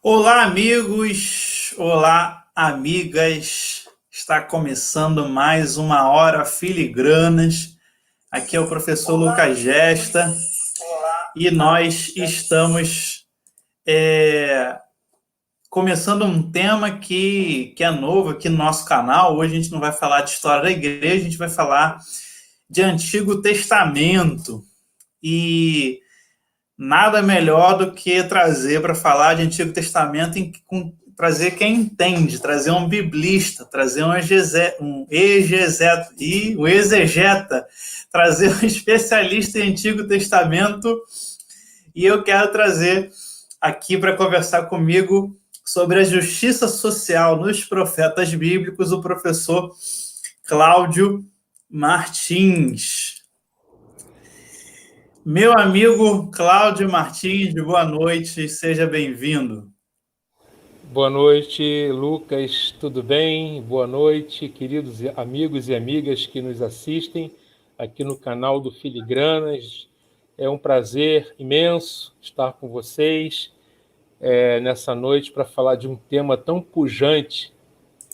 Olá, amigos! Olá, amigas! Está começando mais uma hora filigranas. Aqui é o professor Lucas Gesta e nós estamos começando um tema que é novo aqui no nosso canal. Hoje a gente não vai falar de história da igreja, a gente vai falar de Antigo Testamento. E nada melhor do que trazer para falar de Antigo Testamento, trazer quem entende, trazer um biblista, trazer um exegeta, trazer um especialista em Antigo Testamento. E eu quero trazer aqui para conversar comigo sobre a justiça social nos profetas bíblicos o professor Cláudio Martins. Meu amigo Cláudio Martins, boa noite, seja bem-vindo. Boa noite, Lucas, tudo bem? Boa noite, queridos amigos e amigas que nos assistem aqui no canal do Filigranas. É um prazer imenso estar com vocês nessa noite para falar de um tema tão pujante,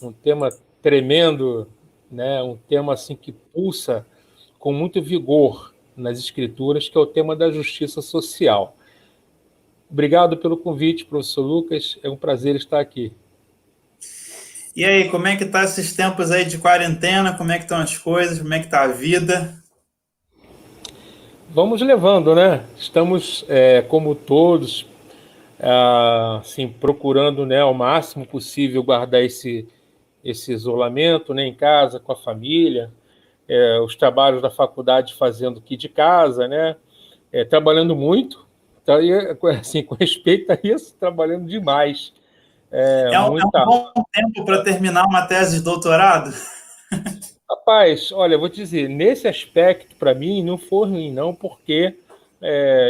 um tema tremendo, né? Um tema assim que pulsa com muito vigor nas Escrituras, que é o tema da justiça social. Obrigado pelo convite, professor Lucas. É um prazer estar aqui. E aí, como é que tá esses tempos aí de quarentena? Como é que estão as coisas? Como é que tá a vida? Vamos levando, né? Estamos, como todos, assim, procurando, né, ao máximo possível guardar esse isolamento, né, em casa, com a família, os trabalhos da faculdade fazendo aqui de casa, né? Trabalhando muito, tá, e, assim, com respeito a isso, trabalhando demais. É um Muita. bom tempo para terminar uma tese de doutorado? Rapaz, olha, eu vou te dizer, nesse aspecto, para mim, não foi ruim, não, porque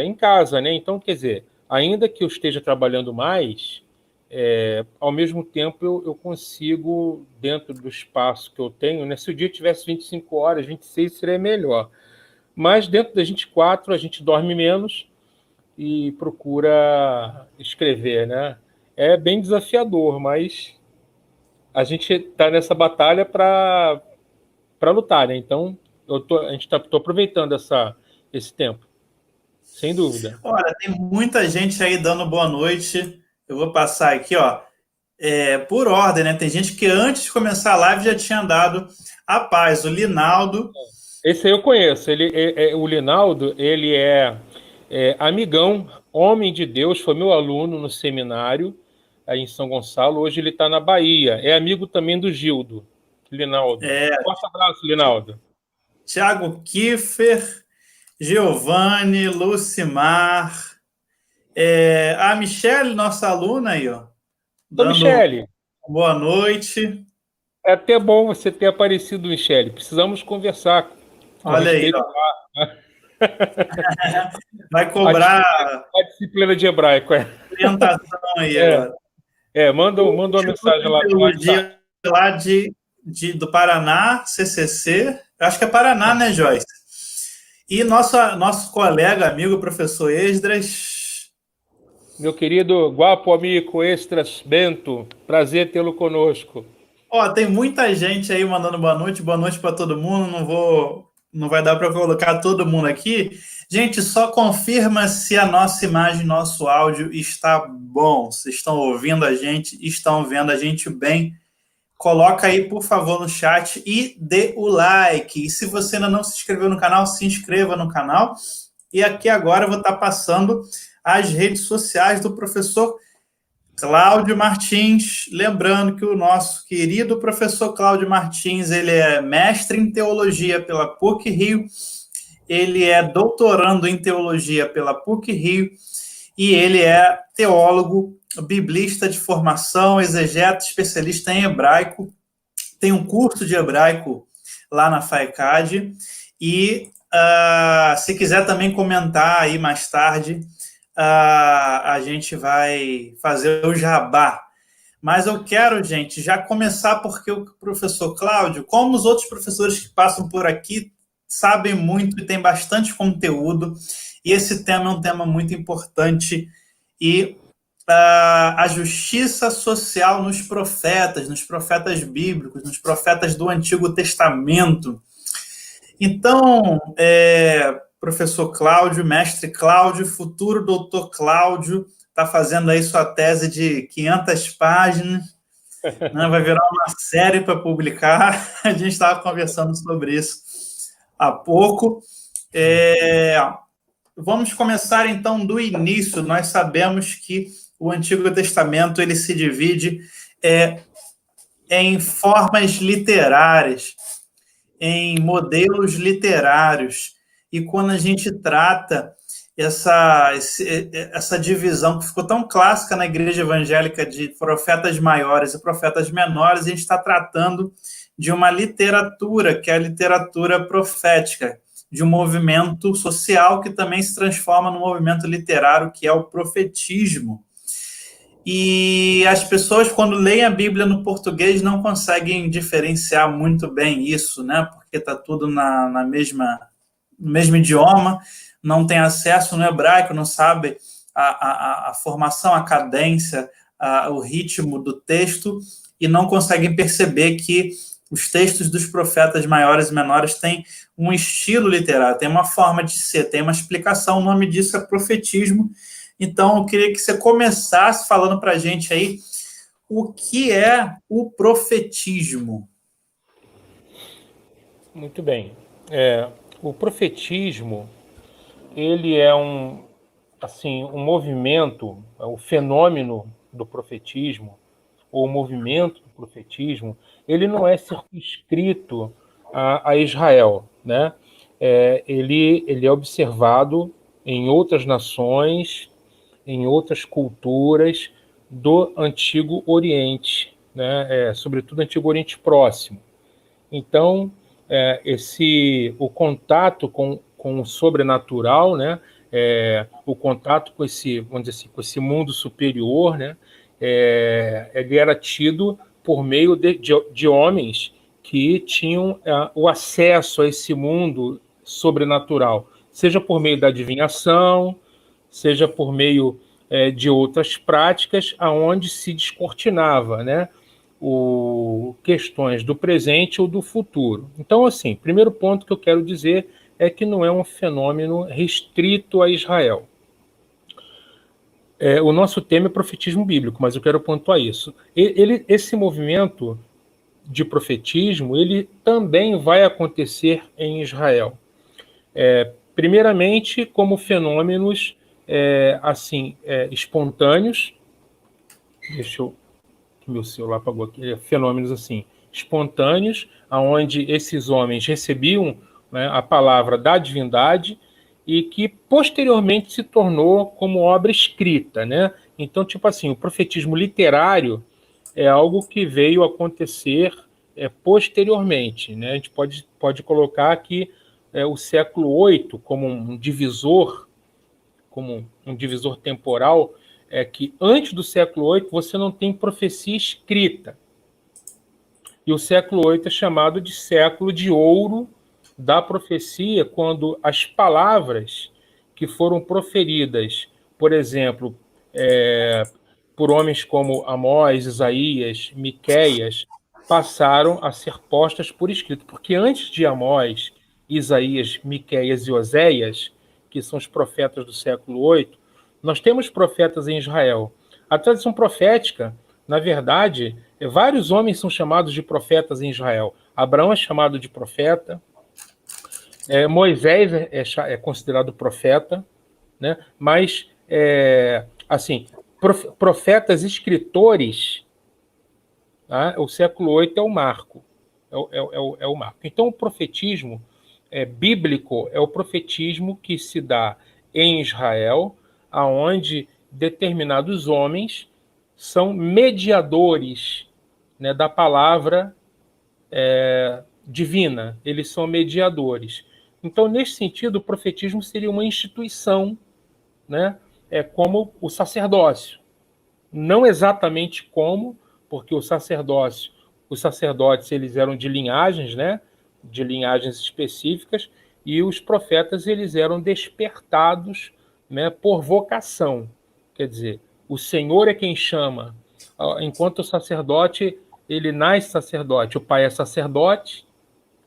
em casa, né? Então, quer dizer, ainda que eu esteja trabalhando mais, ao mesmo tempo eu consigo, dentro do espaço que eu tenho, né? Se o dia tivesse 25 horas, 26 seria melhor. Mas dentro das 24, a gente dorme menos e procura escrever, né? É bem desafiador, mas a gente está nessa batalha para lutar, né? Então, a gente tô aproveitando esse tempo, sem dúvida. Olha, tem muita gente aí dando boa noite. Eu vou passar aqui, ó, por ordem, né? Tem gente que antes de começar a live já tinha dado a paz. O Linaldo. Esse aí eu conheço. O Linaldo, ele é amigão, homem de Deus, foi meu aluno no seminário aí em São Gonçalo. Hoje ele está na Bahia. É amigo também do Gildo, Linaldo. Forte abraço, Linaldo. Tiago Kiffer, Giovanni, Lucimar, a Michelle, nossa aluna aí, ó, Ô, dando Michele, boa noite. é até bom você ter aparecido, Michele. Precisamos conversar com Olha aí, respeito ó, vai à cobrar disciplina de hebraico. orientação aí É, agora. O manda uma Instituto mensagem de lá no WhatsApp. Teologia lá do Paraná, CCC, eu acho que é Paraná, né, Joyce? E nosso colega, amigo, professor Esdras. Meu querido Guapo amigo Extras Bento, prazer tê-lo conosco. Ó, tem muita gente aí mandando boa noite para todo mundo. Não vai dar para colocar todo mundo aqui. Gente, só confirma se a nossa imagem, nosso áudio está bom. Vocês estão ouvindo a gente, estão vendo a gente bem. Coloca aí, por favor, no chat e dê o like. E se você ainda não se inscreveu no canal, se inscreva no canal. E aqui agora eu vou estar passando as redes sociais do professor Cláudio Martins, lembrando que o nosso querido professor Cláudio Martins, ele é mestre em teologia pela PUC-Rio, ele é doutorando em teologia pela PUC-Rio e ele é teólogo, biblista de formação, exegeta, especialista em hebraico, tem um curso de hebraico lá na FAECAD e se quiser também comentar aí mais tarde, a gente vai fazer o jabá. Mas eu quero, gente, já começar porque o professor Cláudio, como os outros professores que passam por aqui, sabem muito e tem bastante conteúdo, e esse tema é um tema muito importante e a justiça social nos profetas bíblicos, nos profetas do Antigo Testamento. Então, professor Cláudio, mestre Cláudio, futuro doutor Cláudio, está fazendo aí sua tese de 500 páginas, né? Vai virar uma série para publicar. A gente estava conversando sobre isso há pouco. Vamos começar, então, do início. Nós sabemos que o Antigo Testamento ele se divide em formas literárias, em modelos literários. E quando a gente trata essa divisão que ficou tão clássica na igreja evangélica de profetas maiores e profetas menores, a gente está tratando de uma literatura, que é a literatura profética, de um movimento social que também se transforma num movimento literário, que é o profetismo. E as pessoas, quando leem a Bíblia no português, não conseguem diferenciar muito bem isso, né? Porque está tudo no mesmo idioma, não tem acesso no hebraico, não sabe a formação, a cadência, o ritmo do texto, e não conseguem perceber que os textos dos profetas maiores e menores têm um estilo literário, tem uma forma de ser, tem uma explicação, o nome disso é profetismo. Então, eu queria que você começasse falando para a gente aí o que é o profetismo. Muito bem. O profetismo, ele é um movimento, o fenômeno do profetismo, ou o movimento do profetismo, ele não é circunscrito a Israel, né? Ele é observado em outras nações, em outras culturas do Antigo Oriente, né? Sobretudo Antigo Oriente Próximo. Então, o contato com o sobrenatural, né? O contato com esse, vamos dizer assim, com esse mundo superior, né? Ele era tido por meio de homens que tinham o acesso a esse mundo sobrenatural, seja por meio da adivinhação, seja por meio de outras práticas, aonde se descortinava, né, questões do presente ou do futuro. Então, assim, primeiro ponto que eu quero dizer é que não é um fenômeno restrito a Israel. O nosso tema é profetismo bíblico, mas eu quero pontuar isso. Esse movimento de profetismo, ele também vai acontecer em Israel. Primeiramente, como fenômenos espontâneos. Deixa eu... Meu celular apagou aqui. Fenômenos assim, espontâneos, onde esses homens recebiam, né, a palavra da divindade e que posteriormente se tornou como obra escrita, né? Então, tipo assim, o profetismo literário é algo que veio acontecer posteriormente, né? A gente pode colocar aqui o século VIII como um divisor temporal, que antes do século VIII você não tem profecia escrita. E o século VIII é chamado de século de ouro da profecia, quando as palavras que foram proferidas, por exemplo, por homens como Amós, Isaías, Miqueias, passaram a ser postas por escrito. Porque antes de Amós, Isaías, Miqueias e Oséias, que são os profetas do século VIII, nós temos profetas em Israel. A tradição profética, na verdade, vários homens são chamados de profetas em Israel. Abraão é chamado de profeta, Moisés é considerado profeta, né? Mas, assim, profetas escritores, tá? O século VIII é o marco. É o marco. Então, o profetismo bíblico é o profetismo que se dá em Israel, aonde determinados homens são mediadores, né, da palavra divina. Eles são mediadores. Então, nesse sentido, o profetismo seria uma instituição, né, como o sacerdócio. Não exatamente como, porque os sacerdotes eles eram de linhagens, né, de linhagens específicas, e os profetas eles eram despertados, né, por vocação. Quer dizer, O Senhor é quem chama. Enquanto o sacerdote, ele nasce sacerdote. O pai é sacerdote,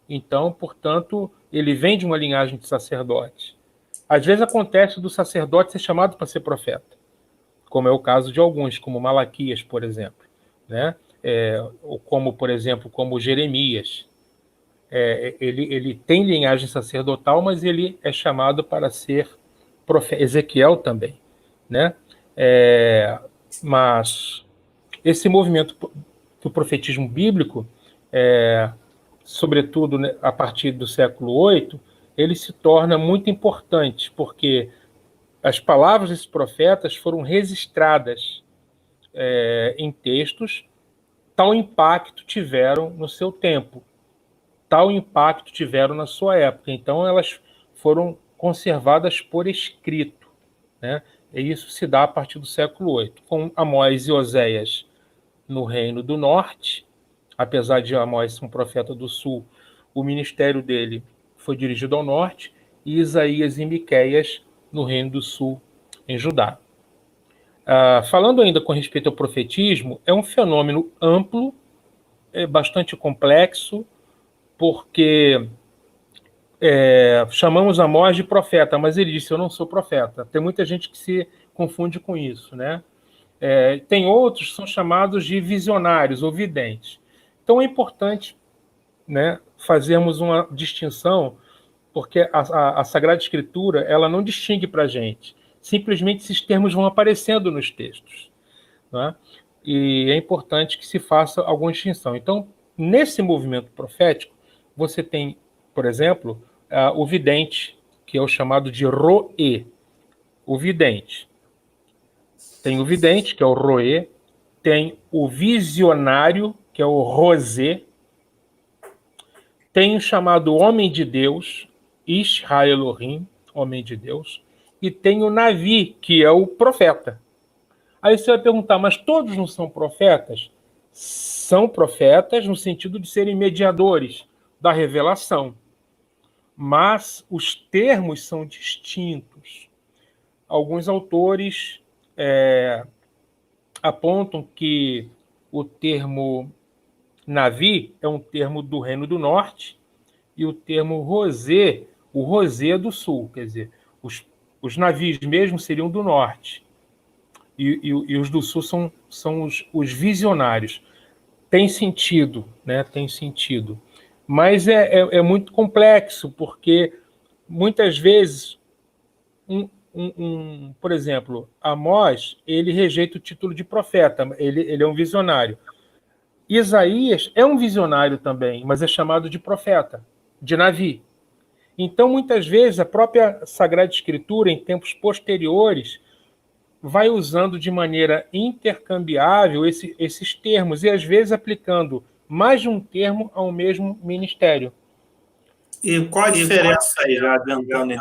então, portanto, ele vem de uma linhagem de sacerdote. Às vezes acontece do sacerdote ser chamado para ser profeta, como é o caso de alguns, como Malaquias, por exemplo, né? Ou como, por exemplo, como Jeremias. Ele tem linhagem sacerdotal, mas ele é chamado para ser profeta. Ezequiel também, né? Mas esse movimento do profetismo bíblico, sobretudo, né, a partir do século VIII, ele se torna muito importante, porque as palavras desses profetas foram registradas em textos, tal impacto tiveram no seu tempo, tal impacto tiveram na sua época. Então, elas foram conservadas por escrito, né? E isso se dá a partir do século VIII, com Amós e Oséias no Reino do Norte. Apesar de Amós ser um profeta do Sul, o ministério dele foi dirigido ao Norte, e Isaías e Miqueias no Reino do Sul, em Judá. Falando ainda com respeito ao profetismo, é um fenômeno amplo, bastante complexo, porque chamamos Amós de profeta, mas ele disse: eu não sou profeta. Tem muita gente que se confunde com isso, né? Tem outros que são chamados de visionários ou videntes. Então é importante, né, fazermos uma distinção, porque a Sagrada Escritura ela não distingue para a gente. Simplesmente esses termos vão aparecendo nos textos, né? E é importante que se faça alguma distinção. Então, nesse movimento profético, você tem, por exemplo, o vidente, que é o chamado de roê. O vidente. Tem o vidente, que é o roê. Tem o visionário, que é o rosê. Tem o chamado homem de Deus, Ishra Elohim, homem de Deus. E tem o Navi, que é o profeta. Aí você vai perguntar, mas todos não são profetas? São profetas no sentido de serem mediadores da revelação. Mas os termos são distintos. Alguns autores apontam que o termo Navi é um termo do Reino do Norte e o termo Rosê, o Rosê é do Sul. Quer dizer, os navios mesmo seriam do Norte. E os do Sul são os visionários. Tem sentido, né? Tem sentido. Mas é muito complexo, porque muitas vezes, por exemplo, Amós, ele rejeita o título de profeta, ele é um visionário. Isaías é um visionário também, mas é chamado de profeta, de Navi. Então, muitas vezes, a própria Sagrada Escritura, em tempos posteriores, vai usando de maneira intercambiável esses termos, e às vezes aplicando mais de um termo ao mesmo ministério. E qual a diferença aí, já adiantando,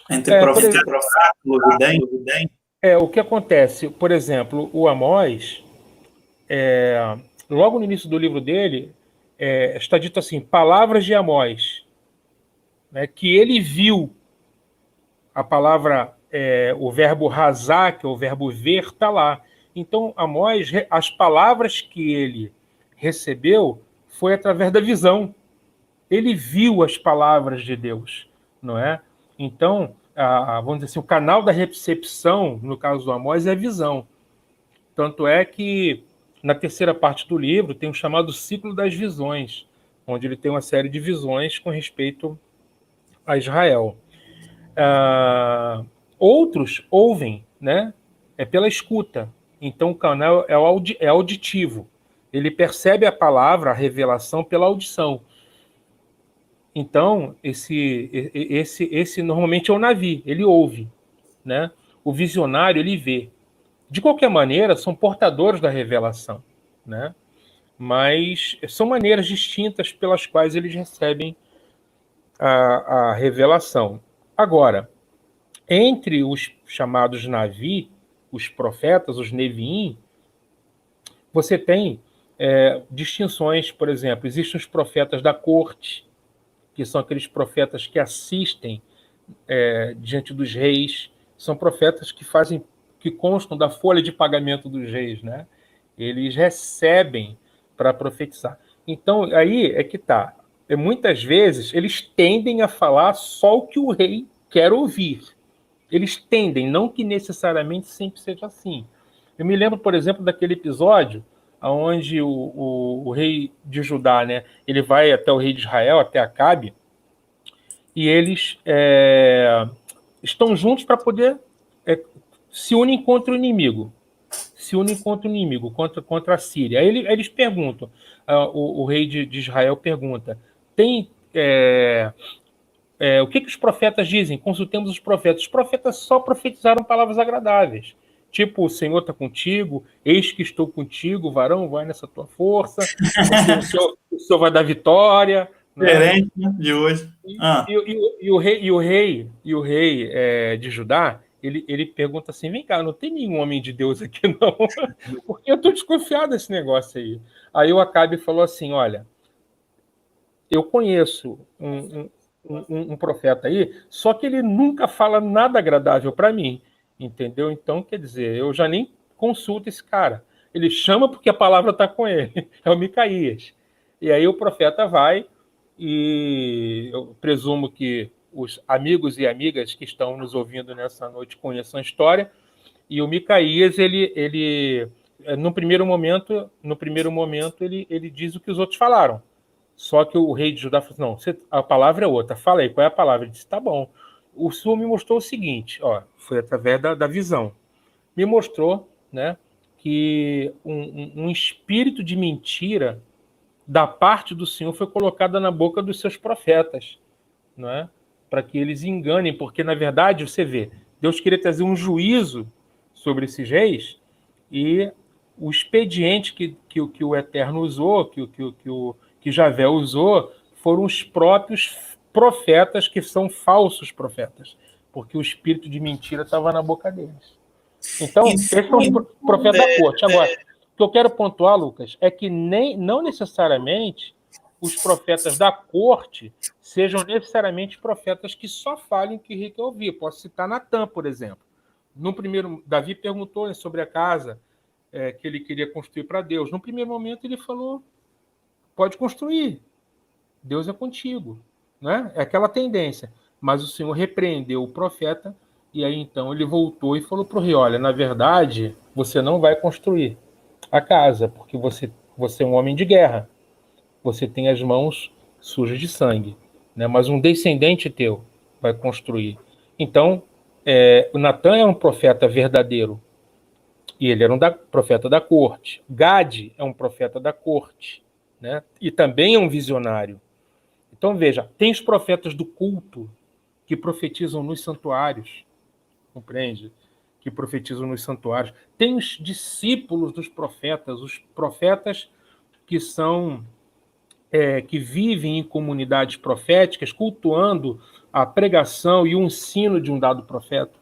entre profeta e oráculo, vidente? O que acontece, por exemplo, o Amós, logo no início do livro dele, está dito assim, palavras de Amós, né, que ele viu. A palavra, o verbo razar, que é o verbo ver, está lá. Então, Amós, as palavras que ele recebeu foi através da visão. Ele viu as palavras de Deus, não é? Então, vamos dizer assim, o canal da recepção, no caso do Amós, é a visão. Tanto é que, na terceira parte do livro, tem o chamado ciclo das visões, onde ele tem uma série de visões com respeito a Israel. Outros ouvem, né? Pela escuta. Então o canal é auditivo. Ele percebe a palavra, a revelação, pela audição. Então esse normalmente é o Navi, ele ouve, né? O visionário ele vê. De qualquer maneira, são portadores da revelação, né? Mas são maneiras distintas pelas quais eles recebem a revelação. Agora, entre os chamados Navi, os profetas, os Neviim, você tem distinções. Por exemplo, existem os profetas da corte, que são aqueles profetas que assistem diante dos reis. São profetas que fazem que constam da folha de pagamento dos reis, né? Eles recebem para profetizar. Então, aí é que está. Muitas vezes, eles tendem a falar só o que o rei quer ouvir. Eles tendem, não que necessariamente sempre seja assim. Eu me lembro, por exemplo, daquele episódio onde o rei de Judá, né, ele vai até o rei de Israel, até Acabe, e eles estão juntos para poder se unem contra o inimigo. Se unem contra o inimigo, contra a Síria. Aí eles perguntam, o rei de Israel pergunta, o que os profetas dizem? Consultemos os profetas. Os profetas só profetizaram palavras agradáveis. Tipo, o Senhor está contigo, eis que estou contigo, varão, vai nessa tua força, o Senhor vai dar vitória. Diferente, né, de hoje. E o rei de Judá, ele pergunta assim, vem cá, não tem nenhum homem de Deus aqui não? Porque eu estou desconfiado desse negócio aí. Aí o Acabe falou assim, olha, eu conheço um profeta aí, só que ele nunca fala nada agradável para mim, entendeu? Então, quer dizer, eu já nem consulto esse cara. Ele chama porque a palavra está com ele, é o Micaías. E aí o profeta vai, e eu presumo que os amigos e amigas que estão nos ouvindo nessa noite conheçam a história, e o Micaías, ele no primeiro momento, ele diz o que os outros falaram. Só que o rei de Judá falou assim, não, a palavra é outra. Fala aí, qual é a palavra? Ele disse, tá bom. O Senhor me mostrou o seguinte, foi através da visão. Me mostrou, né, que um espírito de mentira da parte do Senhor foi colocada na boca dos seus profetas, não é? Para que eles enganem, porque, na verdade, você vê, Deus queria trazer um juízo sobre esses reis e o expediente que o Eterno usou, que Javé usou, foram os próprios profetas que são falsos profetas, porque o espírito de mentira estava na boca deles. Então, esses são os profetas da corte. Agora, o que eu quero pontuar, Lucas, é que não necessariamente os profetas da corte sejam necessariamente profetas que só falem o que o rei quer ouvir. Posso citar Natã, por exemplo. No primeiro, Davi perguntou sobre a casa que ele queria construir para Deus. No primeiro momento, ele falou, pode construir, Deus é contigo. Né? É aquela tendência. Mas o Senhor repreendeu o profeta, e aí então ele voltou e falou para o rei, olha, na verdade, você não vai construir a casa, porque você é um homem de guerra. Você tem as mãos sujas de sangue. Né? Mas um descendente teu vai construir. Então, o Natã é um profeta verdadeiro, e ele era profeta da corte. Gade é um profeta da corte, né? E também é um visionário. Então, veja, tem os profetas do culto que profetizam nos santuários, compreende? Que profetizam nos santuários. Tem os discípulos dos profetas, os profetas que são que vivem em comunidades proféticas, cultuando a pregação e o ensino de um dado profeta.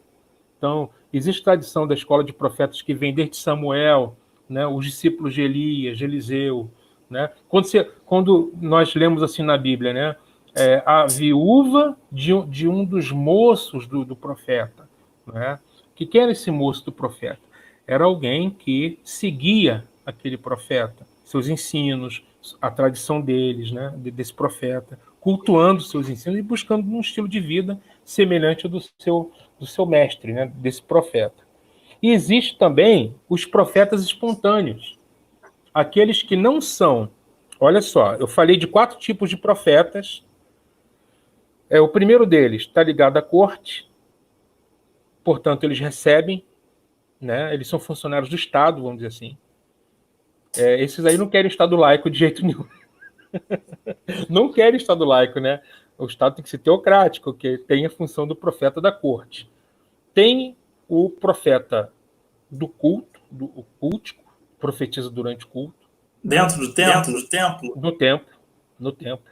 Então, existe tradição da escola de profetas que vem desde Samuel, né, os discípulos de Elias, de Eliseu. Né? Quando nós lemos assim na Bíblia, né, a viúva de um dos moços do profeta. Né? Quem era esse moço do profeta? Era alguém que seguia aquele profeta, seus ensinos, a tradição deles, né, desse profeta, cultuando seus ensinos e buscando um estilo de vida semelhante ao do seu mestre, né, desse profeta. E existe também os profetas espontâneos, aqueles que não são... Olha só, eu falei de 4 tipos de profetas. O primeiro deles está ligado à corte, portanto, eles recebem, né, eles são funcionários do Estado, vamos dizer assim. Esses aí não querem Estado laico de jeito nenhum. Não querem Estado laico, né? O Estado tem que ser teocrático, que tem a função do profeta da corte. Tem o profeta do culto, o cultico, profetiza durante o culto. Dentro do templo? No templo.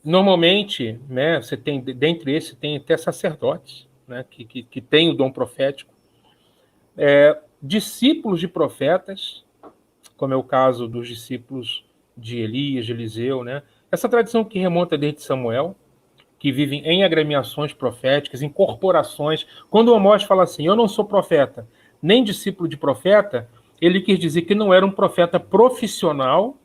Normalmente, né, você tem, dentre esses, tem até sacerdotes, né, que têm o dom profético. Discípulos de profetas, como é o caso dos discípulos de Elias, de Eliseu, né? Essa tradição que remonta desde Samuel, que vivem em agremiações proféticas, em corporações. Quando o Amós fala assim, eu não sou profeta, nem discípulo de profeta, ele quis dizer que não era um profeta profissional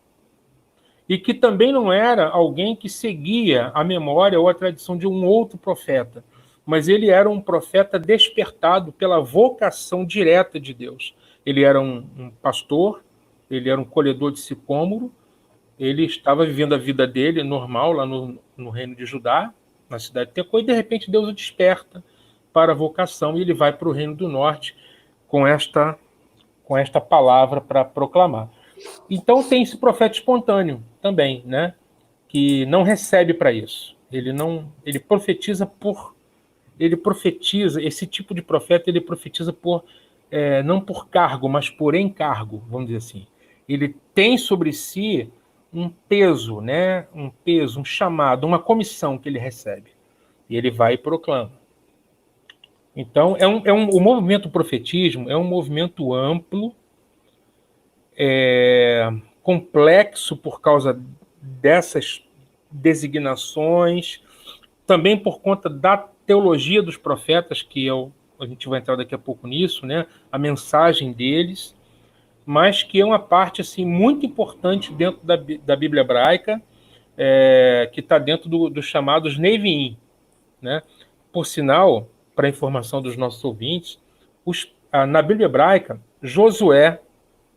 e que também não era alguém que seguia a memória ou a tradição de um outro profeta, mas ele era um profeta despertado pela vocação direta de Deus. Ele era um pastor, ele era um colhedor de sicômoro, ele estava vivendo a vida dele normal lá no reino de Judá, na cidade de Tecoa, e de repente Deus o desperta para a vocação e ele vai para o reino do norte com esta palavra para proclamar. Então tem esse profeta espontâneo também, né? Que não recebe para isso. Ele profetiza esse tipo de profeta, ele profetiza não por cargo, mas por encargo, vamos dizer assim. Ele tem sobre si um peso, né? Um peso, um chamado, uma comissão que ele recebe. E ele vai e proclama. Então, o movimento profetismo é um movimento amplo, complexo por causa dessas designações, também por conta da teologia dos profetas, a gente vai entrar daqui a pouco nisso, né? A mensagem deles, mas que é uma parte assim, muito importante dentro da Bíblia hebraica, que está dentro dos chamados Neviim, né? Por sinal, para informação dos nossos ouvintes, na Bíblia hebraica, Josué,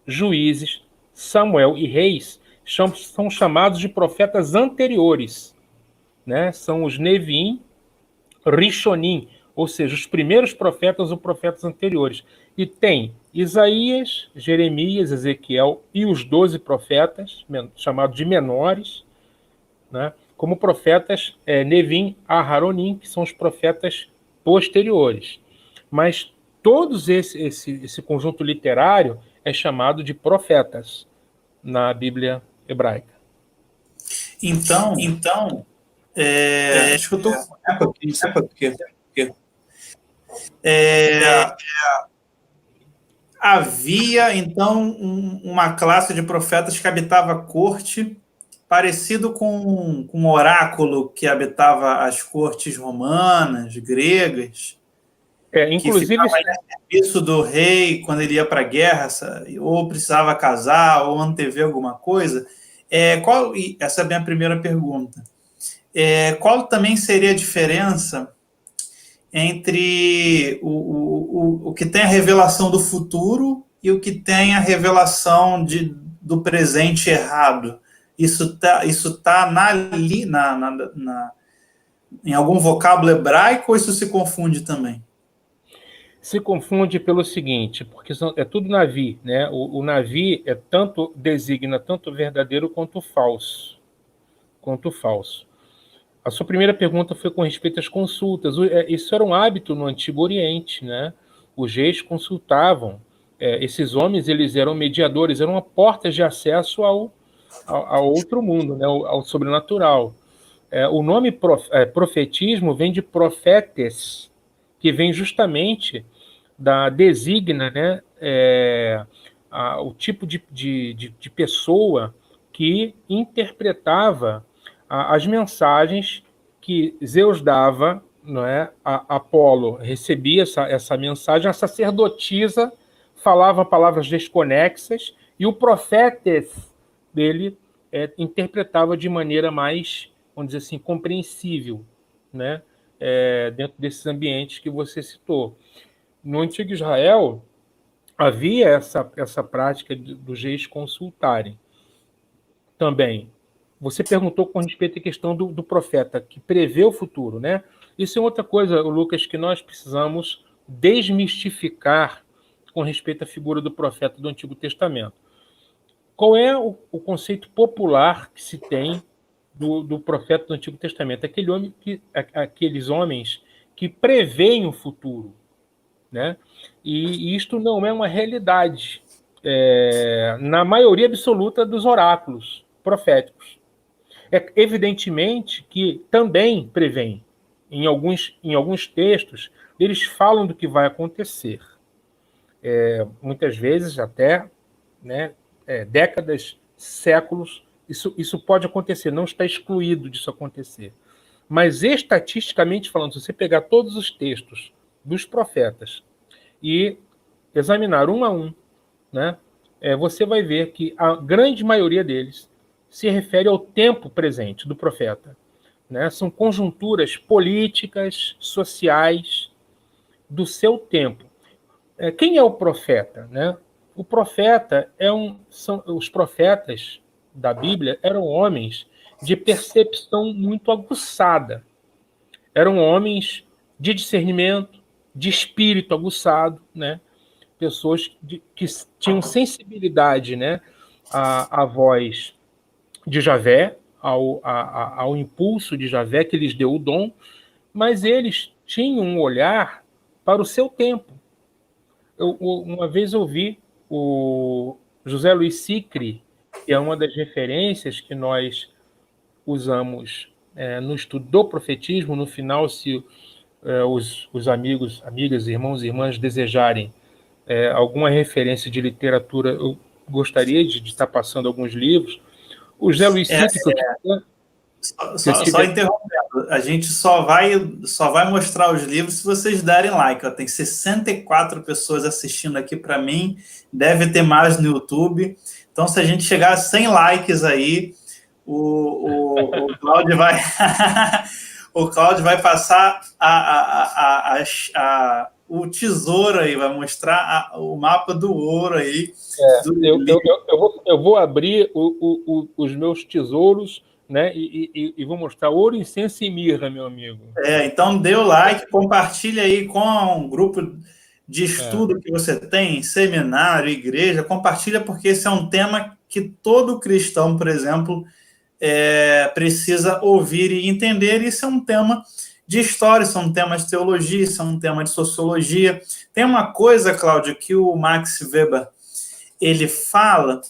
Juízes, Samuel e Reis são chamados de profetas anteriores, né? São os Neviim, Rishonim, ou seja, os primeiros profetas ou profetas anteriores. E tem Isaías, Jeremias, Ezequiel e os 12 profetas, chamados de menores, né? Como profetas Nevim, Aharonim, que são os profetas posteriores. Mas todos esse conjunto literário é chamado de profetas na Bíblia hebraica. Então, acho que eu estou havia, então, uma classe de profetas que habitava a corte, parecido com um oráculo que habitava as cortes romanas, gregas, inclusive, que ficava em serviço do rei quando ele ia para a guerra, ou precisava casar, ou antever alguma coisa. Essa é a minha primeira pergunta. Qual também seria a diferença entre o que tem a revelação do futuro e o que tem a revelação do presente errado? Isso tá em algum vocábulo hebraico ou isso se confunde também? Se confunde pelo seguinte, porque é tudo navi, né? O navi designa tanto verdadeiro quanto falso. A sua primeira pergunta foi com respeito às consultas. Isso era um hábito no Antigo Oriente, né? Os reis consultavam. Esses homens, eles eram mediadores, eram portas de acesso ao outro mundo, né? Ao sobrenatural. O nome profetismo vem de profetes, que vem justamente da designa, né? O tipo de pessoa que interpretava as mensagens que Zeus dava, não é? Apolo recebia essa mensagem, a sacerdotisa falava palavras desconexas e o profetes dele interpretava de maneira mais, vamos dizer assim, compreensível, né? Dentro desses ambientes que você citou. No Antigo Israel, havia essa prática dos reis consultarem também. Você perguntou com respeito à questão do profeta, que prevê o futuro, né? Isso é outra coisa, Lucas, que nós precisamos desmistificar com respeito à figura do profeta do Antigo Testamento. Qual é o conceito popular que se tem do profeta do Antigo Testamento? Aqueles homens que preveem o futuro, né? E isto não é uma realidade na maioria absoluta dos oráculos proféticos. Evidentemente que também prevêem. Em alguns textos, eles falam do que vai acontecer. Muitas vezes até, né, décadas, séculos, isso pode acontecer, não está excluído disso acontecer. Mas estatisticamente falando, se você pegar todos os textos dos profetas e examinar um a um, né, você vai ver que a grande maioria deles se refere ao tempo presente do profeta, né? São conjunturas políticas, sociais do seu tempo. Quem é o profeta, né? O profeta os profetas da Bíblia eram homens de percepção muito aguçada. Eram homens de discernimento, de espírito aguçado, né? Pessoas que tinham sensibilidade, né, à voz de Javé, ao impulso de Javé que lhes deu o dom, mas eles tinham um olhar para o seu tempo. Uma vez eu vi o José Luiz Sicre, que é uma das referências que nós usamos no estudo do profetismo. No final, se os amigos, amigas, irmãos e irmãs desejarem alguma referência de literatura, eu gostaria de estar passando alguns livros. O José Luiz Sicre, Só interrompendo, a gente só vai mostrar os livros se vocês derem like. Ó, tem 64 pessoas assistindo aqui para mim, deve ter mais no YouTube. Então, se a gente chegar a 100 likes aí, o Cláudio vai o Cláudio vai passar o tesouro aí, vai mostrar o mapa do ouro aí. Eu vou abrir os meus tesouros, né, e vou mostrar ouro, incenso e mirra, meu amigo. Então dê o like, compartilha aí com um grupo de estudo que você tem, seminário, igreja, compartilha, porque esse é um tema que todo cristão, por exemplo, precisa ouvir e entender. Isso é um tema de história, isso é um tema de teologia, isso é um tema de sociologia. Tem uma coisa, Cláudio, que o Max Weber ele fala,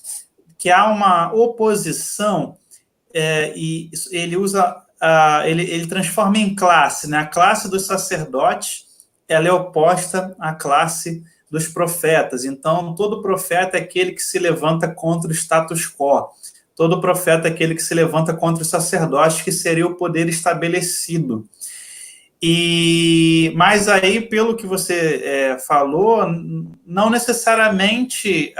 que há uma oposição, e ele usa, ele transforma em classe, né? A classe dos sacerdotes, ela é oposta à classe dos profetas. Então, todo profeta é aquele que se levanta contra o status quo. Todo profeta é aquele que se levanta contra os sacerdotes, que seria o poder estabelecido. Mas aí, pelo que você falou, não necessariamente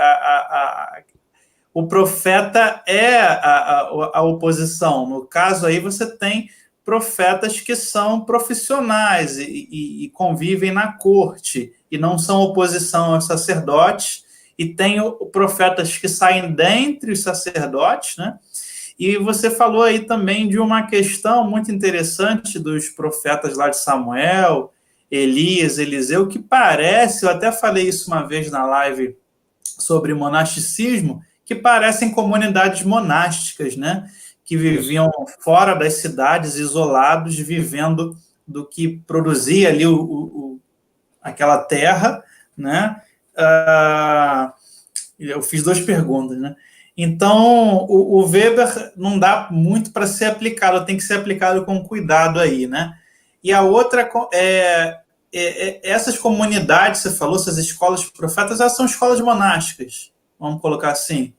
o profeta é a oposição. No caso aí, você tem profetas que são profissionais e convivem na corte, e não são oposição aos sacerdotes, e tem profetas que saem dentre os sacerdotes, né? E você falou aí também de uma questão muito interessante dos profetas lá de Samuel, Elias, Eliseu, que parece, eu até falei isso uma vez na live sobre monasticismo, que parecem comunidades monásticas, né? Que viviam fora das cidades, isolados, vivendo do que produzia ali aquela terra, né? Eu fiz 2 perguntas, né? Então, o Weber não dá muito para ser aplicado, tem que ser aplicado com cuidado aí, né? E a outra essas comunidades, você falou, essas escolas de profetas, elas são escolas monásticas, vamos colocar assim.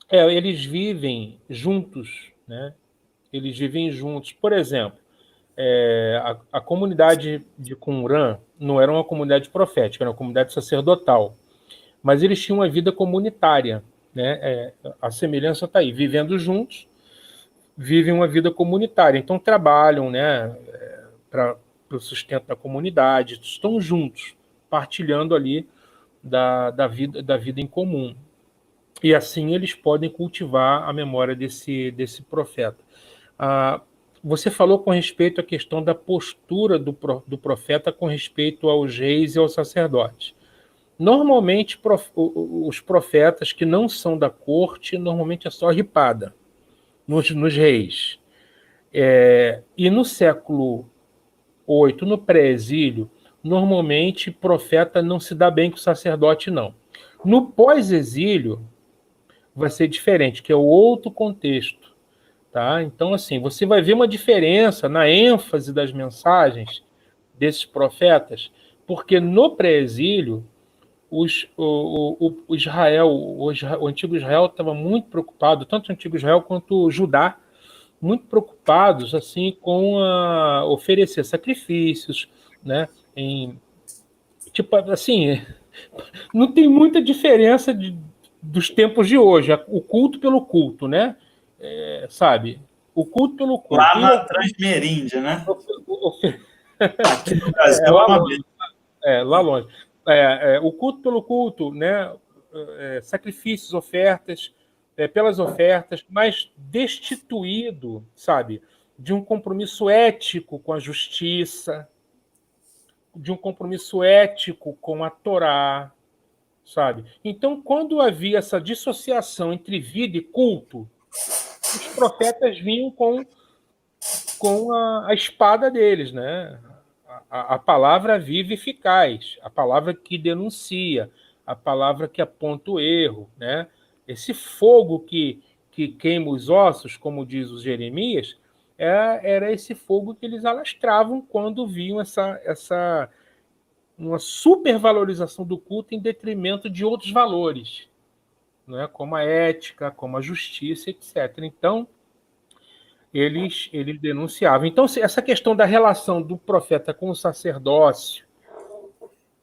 Eles vivem juntos, né? Eles vivem juntos. Por exemplo, a comunidade de Qumran não era uma comunidade profética, era uma comunidade sacerdotal, mas eles tinham uma vida comunitária, né? A semelhança está aí, vivendo juntos, vivem uma vida comunitária, então trabalham, né, para o sustento da comunidade, estão juntos, partilhando ali da vida em comum. E assim eles podem cultivar a memória desse profeta. Você falou com respeito à questão da postura do profeta com respeito aos reis e aos sacerdotes. Normalmente, os profetas que não são da corte, normalmente é só ripada nos reis. E no século VIII, no pré-exílio, normalmente profeta não se dá bem com o sacerdote, não. No pós-exílio, vai ser diferente, que é o outro contexto. Tá? Então, assim, você vai ver uma diferença na ênfase das mensagens desses profetas, porque no pré-exílio, o Israel, o antigo Israel estava muito preocupado, tanto o antigo Israel quanto o Judá, muito preocupados assim com oferecer sacrifícios, né? Tipo assim, não tem muita diferença dos tempos de hoje. O culto pelo culto, né? Sabe? O culto pelo culto. Lá na Transmeríndia, né? O, o, Aqui no Brasil é é lá uma longe. vez. Lá longe. O culto pelo culto, né? Sacrifícios, ofertas, pelas ofertas, mas destituído, sabe? De um compromisso ético com a justiça, de um compromisso ético com a Torá, sabe? Então, quando havia essa dissociação entre vida e culto, os profetas vinham com a espada deles, né? A palavra viva e eficaz, a palavra que denuncia, a palavra que aponta o erro, né? Esse fogo que queima os ossos, como diz o Jeremias, era esse fogo que eles alastravam quando viam uma supervalorização do culto em detrimento de outros valores, né? Como a ética, como a justiça, etc. Então, eles denunciavam. Então, essa questão da relação do profeta com o sacerdócio,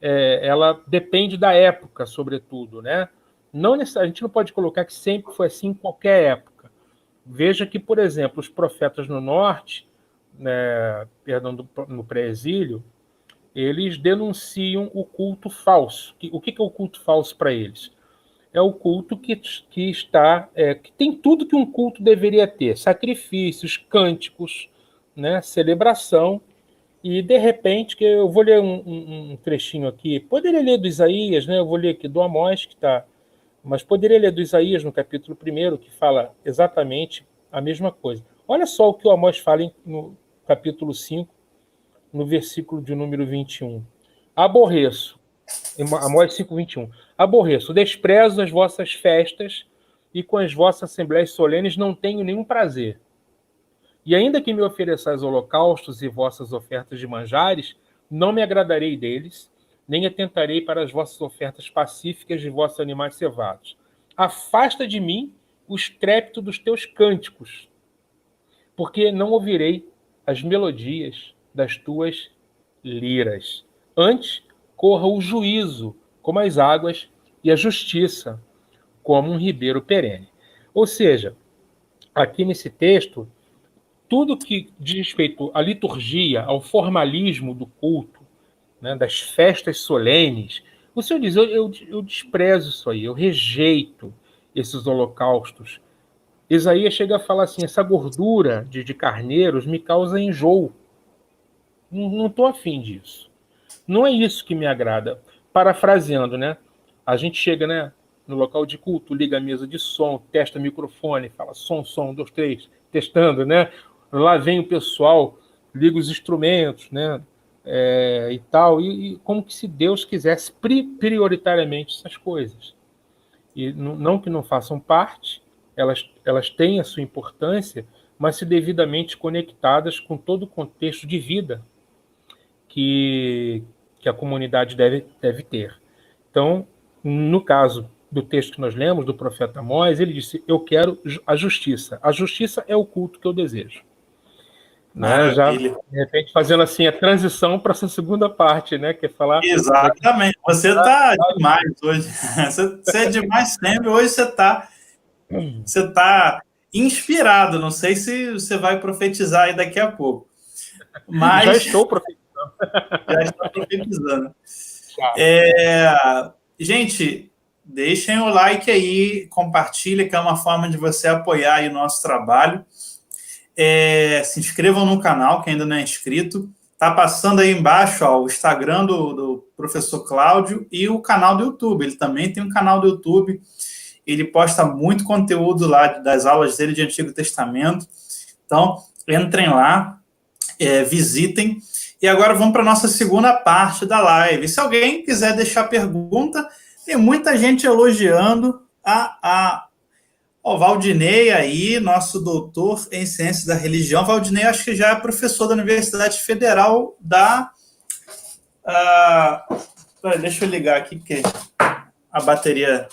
ela depende da época, sobretudo, né? Não a gente não pode colocar que sempre foi assim em qualquer época. Veja que, por exemplo, os profetas no norte, né, perdão, no pré-exílio, eles denunciam o culto falso. O que é o culto falso para eles? É o culto que tem tudo que um culto deveria ter: sacrifícios, cânticos, né, celebração. E de repente, que eu vou ler um trechinho aqui, poderia ler do Isaías, né? Eu vou ler aqui do Amós, que está, mas poderia ler do Isaías no capítulo 1, que fala exatamente a mesma coisa. Olha só o que o Amós fala no capítulo 5, no versículo de número 21. Aborreço, Amós 5, 21. Aborreço, desprezo as vossas festas e com as vossas assembleias solenes não tenho nenhum prazer. E ainda que me ofereçais holocaustos e vossas ofertas de manjares, não me agradarei deles, nem atentarei para as vossas ofertas pacíficas de vossos animais cevados. Afasta de mim o estrépito dos teus cânticos, porque não ouvirei as melodias das tuas liras. Antes, corra o juízo como as águas e a justiça como um ribeiro perene. Ou seja, aqui nesse texto, tudo que diz respeito à liturgia, ao formalismo do culto, né, das festas solenes, o Senhor diz, eu desprezo isso aí, eu rejeito esses holocaustos. Isaías chega a falar assim, essa gordura de carneiros me causa enjoo. Não estou afim disso. Não é isso que me agrada. Parafraseando, né? A gente chega, né, no local de culto, liga a mesa de som, testa microfone, fala som, 1, 2, 3, testando, né? Lá vem o pessoal, liga os instrumentos, né? E tal, e como que se Deus quisesse prioritariamente essas coisas. E não que não façam parte, elas têm a sua importância, mas se devidamente conectadas com todo o contexto de vida que a comunidade deve ter. Então, no caso do texto que nós lemos, do profeta Amós, ele disse, eu quero a justiça. A justiça é o culto que eu desejo. Né? Já, de repente, fazendo assim a transição para essa segunda parte, né? Que é falar... Exatamente. Você está demais hoje. Você é demais sempre. Hoje você tá inspirado. Não sei se você vai profetizar aí daqui a pouco. Mas... Já estou profetizando. Já está profetizando. Gente, deixem o like aí, compartilha, que é uma forma de você apoiar aí o nosso trabalho. Se inscrevam no canal, que ainda não é inscrito. Tá passando aí embaixo, ó, o Instagram do professor Cláudio e o canal do YouTube. Ele também tem um canal do YouTube. Ele posta muito conteúdo lá das aulas dele de Antigo Testamento. Então, entrem lá, visitem. E agora vamos para a nossa segunda parte da live. Se alguém quiser deixar pergunta, tem muita gente elogiando o Valdinei aí, nosso doutor em ciências da religião. Valdinei, acho que já é professor da Universidade Federal da... deixa eu ligar aqui, porque a bateria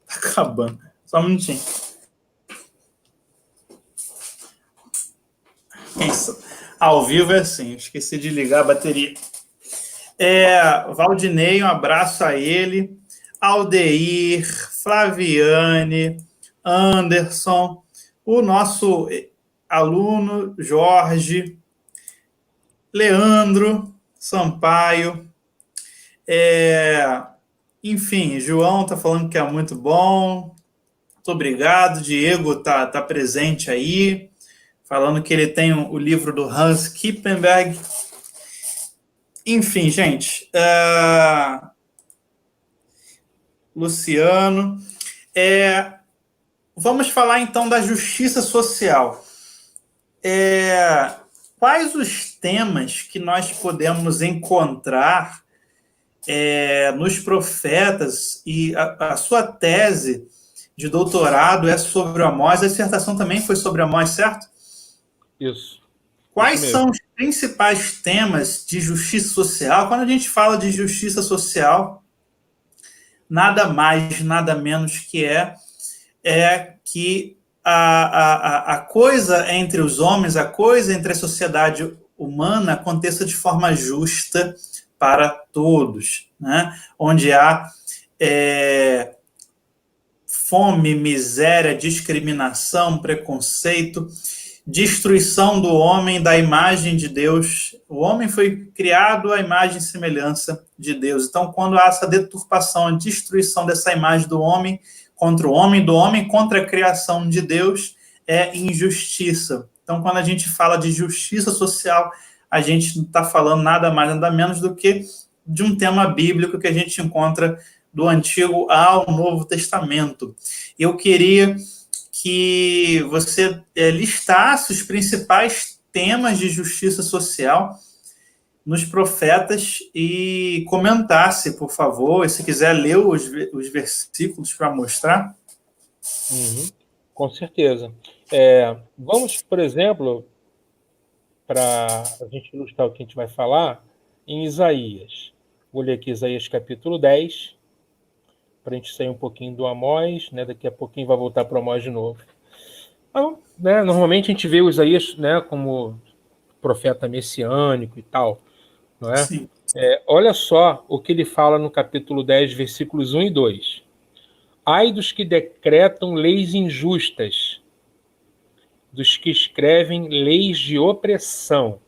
está acabando. Só um minutinho. Ao vivo é assim, esqueci de ligar a bateria. Valdinei, um abraço a ele. Aldeir, Flaviane, Anderson, o nosso aluno Jorge, Leandro Sampaio, enfim, João está falando que é muito bom. Muito obrigado. Diego tá presente aí, falando que ele tem o livro do Hans Kippenberg. Enfim, gente. Luciano. Vamos falar então da justiça social. Quais os temas que nós podemos encontrar nos profetas? E a sua tese de doutorado é sobre Amós, a dissertação também foi sobre Amós, certo? Isso. Quais Isso são os principais temas de justiça social? Quando a gente fala de justiça social, nada mais, nada menos que que a coisa entre os homens, a coisa entre a sociedade humana aconteça de forma justa para todos, né? Onde há fome, miséria, discriminação, preconceito, destruição do homem, da imagem de Deus. O homem foi criado à imagem e semelhança de Deus. Então, quando há essa deturpação, a destruição dessa imagem do homem contra o homem, do homem contra a criação de Deus, é injustiça. Então, quando a gente fala de justiça social, a gente não está falando nada mais, nada menos do que de um tema bíblico que a gente encontra do Antigo ao Novo Testamento. Eu queria que você listasse os principais temas de justiça social nos profetas e comentasse, por favor, e se quiser ler os versículos para mostrar. Com certeza. Vamos, por exemplo, para a gente ilustrar o que a gente vai falar, em Isaías. Vou ler aqui Isaías capítulo 10, para a gente sair um pouquinho do Amós, né? Daqui a pouquinho vai voltar para o Amós de novo. Então, né, normalmente a gente vê o Isaías, né, como profeta messiânico e tal, não é? Sim. Olha só o que ele fala no capítulo 10, versículos 1 e 2. Ai dos que decretam leis injustas, dos que escrevem leis de opressão,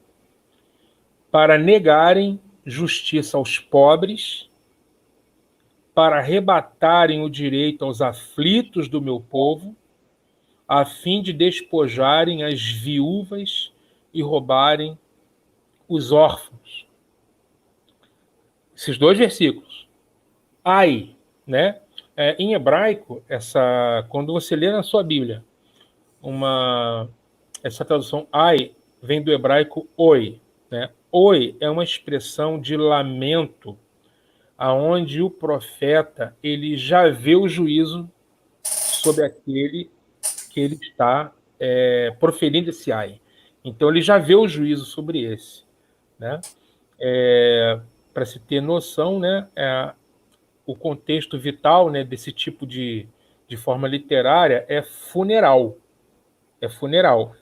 para negarem justiça aos pobres, para arrebatarem o direito aos aflitos do meu povo, a fim de despojarem as viúvas e roubarem os órfãos. Esses dois versículos. Ai, né? Em hebraico, quando você lê na sua Bíblia, essa tradução ai vem do hebraico oi, né? Oi é uma expressão de lamento, aonde o profeta ele já vê o juízo sobre aquele que ele está proferindo esse ai. Então ele já vê o juízo sobre esse, né? Para se ter noção, né? O contexto vital, né, desse tipo de forma literária é funeral. É funeral.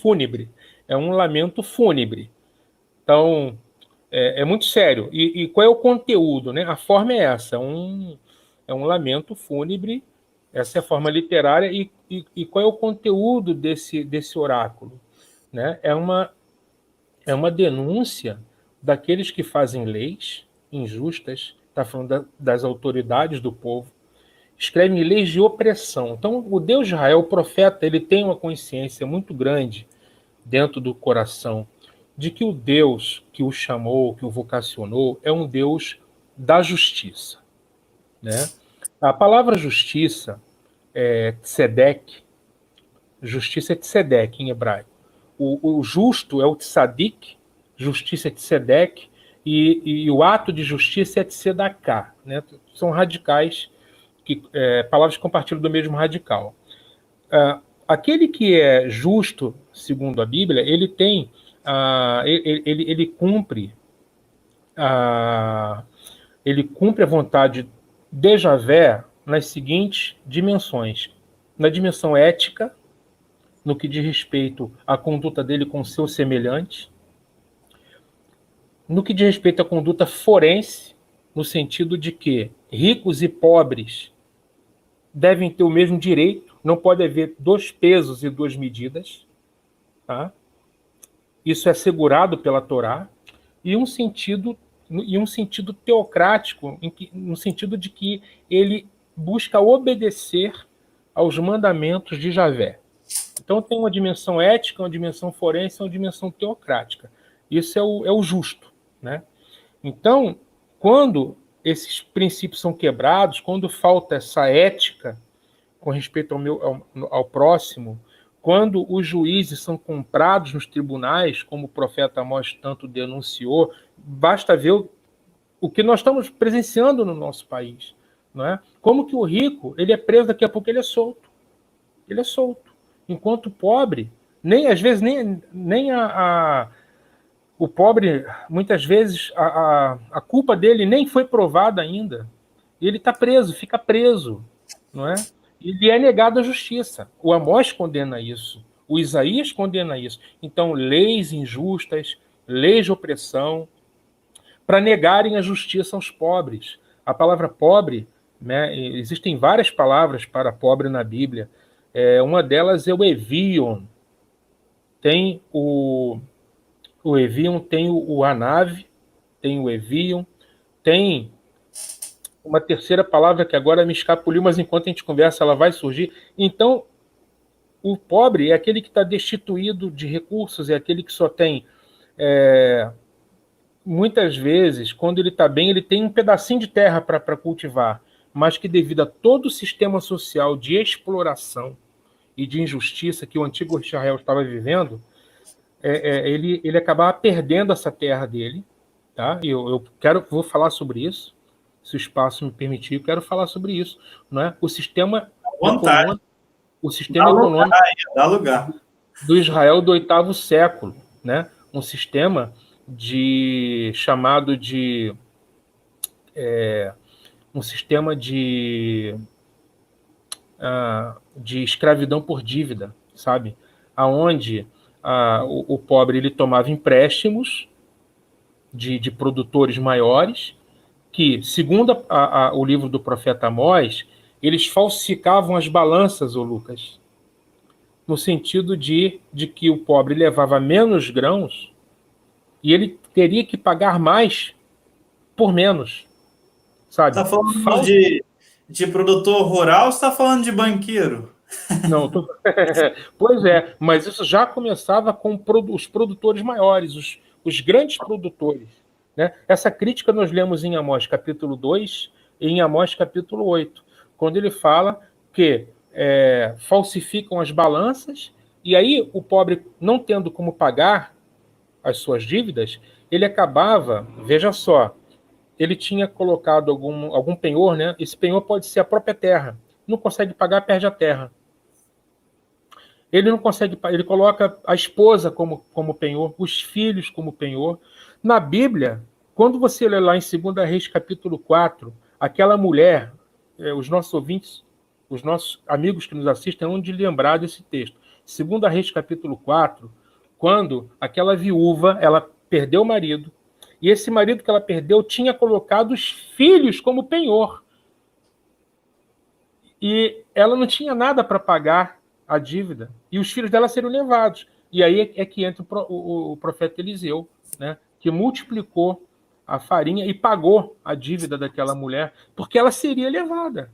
Fúnebre. É um lamento fúnebre. Então, é muito sério. E qual é o conteúdo, né? A forma é essa. É um lamento fúnebre. Essa é a forma literária. E qual é o conteúdo desse oráculo? Né? É uma denúncia daqueles que fazem leis injustas, está falando das autoridades do povo, escrevem leis de opressão. Então, o Deus de Israel, o profeta, ele tem uma consciência muito grande dentro do coração de que o Deus que o chamou, que o vocacionou, é um Deus da justiça. Né? A palavra justiça é tzedek, justiça é tzedek em hebraico. O justo é o tzadik, justiça é tzedek, e o ato de justiça é tzedaká. Né? São radicais, palavras que compartilham do mesmo radical. Aquele que é justo, segundo a Bíblia, ele tem, ele cumpre a vontade de Javé nas seguintes dimensões: na dimensão ética, no que diz respeito à conduta dele com seu semelhante, no que diz respeito à conduta forense, no sentido de que ricos e pobres devem ter o mesmo direito, não pode haver dois pesos e duas medidas, tá? Isso é assegurado pela Torá, e um sentido teocrático, no sentido de que ele busca obedecer aos mandamentos de Javé. Então tem uma dimensão ética, uma dimensão forense, uma dimensão teocrática. Isso é o justo, né? Então, quando esses princípios são quebrados, quando falta essa ética com respeito ao próximo, quando os juízes são comprados nos tribunais, como o profeta Amós tanto denunciou, basta ver o que nós estamos presenciando no nosso país, não é? Como que o rico, ele é preso, daqui a pouco ele é solto. Ele é solto. Enquanto o pobre, às vezes o pobre, muitas vezes, a culpa dele nem foi provada ainda. Ele está preso, fica preso, não é? Ele é negado a justiça. O Amós condena isso. O Isaías condena isso. Então, leis injustas, leis de opressão, para negarem a justiça aos pobres. A palavra pobre, né, existem várias palavras para pobre na Bíblia. Uma delas é o Evion. Tem o Evion, tem o Anave, tem o Evion, tem uma terceira palavra que agora me escapuliu, mas enquanto a gente conversa ela vai surgir. Então, o pobre é aquele que está destituído de recursos, é aquele que só tem... muitas vezes, quando ele está bem, ele tem um pedacinho de terra para cultivar, mas que devido a todo o sistema social de exploração e de injustiça que o antigo Israel estava vivendo, ele acabava perdendo essa terra dele. Tá? Vou falar sobre isso, se o espaço me permitir, eu quero falar sobre isso. Não é? O sistema econômico dá lugar. do Israel do 8º século, né? Um sistema chamado de escravidão por dívida, sabe? Aonde o pobre ele tomava empréstimos de produtores maiores que, segundo o livro do profeta Amós, eles falsificavam as balanças, ô Lucas, no sentido de que o pobre levava menos grãos e ele teria que pagar mais por menos, sabe? Está falando de produtor rural ou você está falando de banqueiro? Não, pois é, mas isso já começava com os produtores maiores, os grandes produtores. Né? Essa crítica nós lemos em Amós capítulo 2 e em Amós capítulo 8, quando ele fala que falsificam as balanças, e aí o pobre, não tendo como pagar as suas dívidas, ele acabava, veja só, ele tinha colocado algum penhor, né? Esse penhor pode ser a própria terra. Não consegue pagar, perde a terra. Ele não consegue, ele coloca a esposa como penhor, os filhos como penhor. Na Bíblia, quando você lê lá em 2 Reis capítulo 4, aquela mulher, os nossos ouvintes, os nossos amigos que nos assistem, vão de lembrar desse texto. 2 Reis capítulo 4, quando aquela viúva, ela perdeu o marido, e esse marido que ela perdeu tinha colocado os filhos como penhor. E ela não tinha nada para pagar a dívida, e os filhos dela seriam levados. E aí é que entra o profeta Eliseu, né, que multiplicou a farinha e pagou a dívida daquela mulher, porque ela seria levada.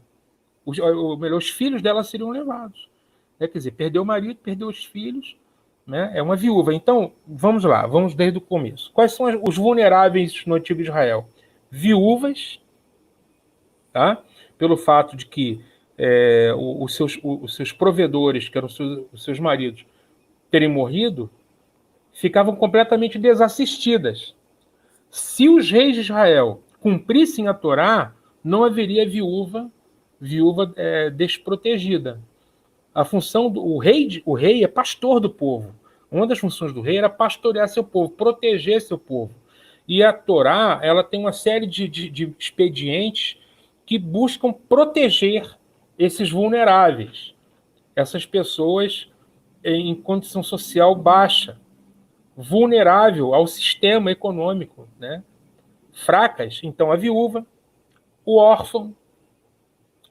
Os filhos dela seriam levados. Quer dizer, perdeu o marido, perdeu os filhos, né? É uma viúva. Então, vamos lá, vamos desde o começo. Quais são os vulneráveis no Antigo Israel? Viúvas, tá? Pelo fato de que os seus provedores, que eram os seus maridos, terem morrido, ficavam completamente desassistidas. Se os reis de Israel cumprissem a Torá, não haveria viúva desprotegida. A função o rei é pastor do povo. Uma das funções do rei era pastorear seu povo, proteger seu povo. E a Torá, ela tem uma série de expedientes que buscam proteger esses vulneráveis, essas pessoas em condição social baixa, vulnerável ao sistema econômico, né? Fracas. Então, a viúva, o órfão,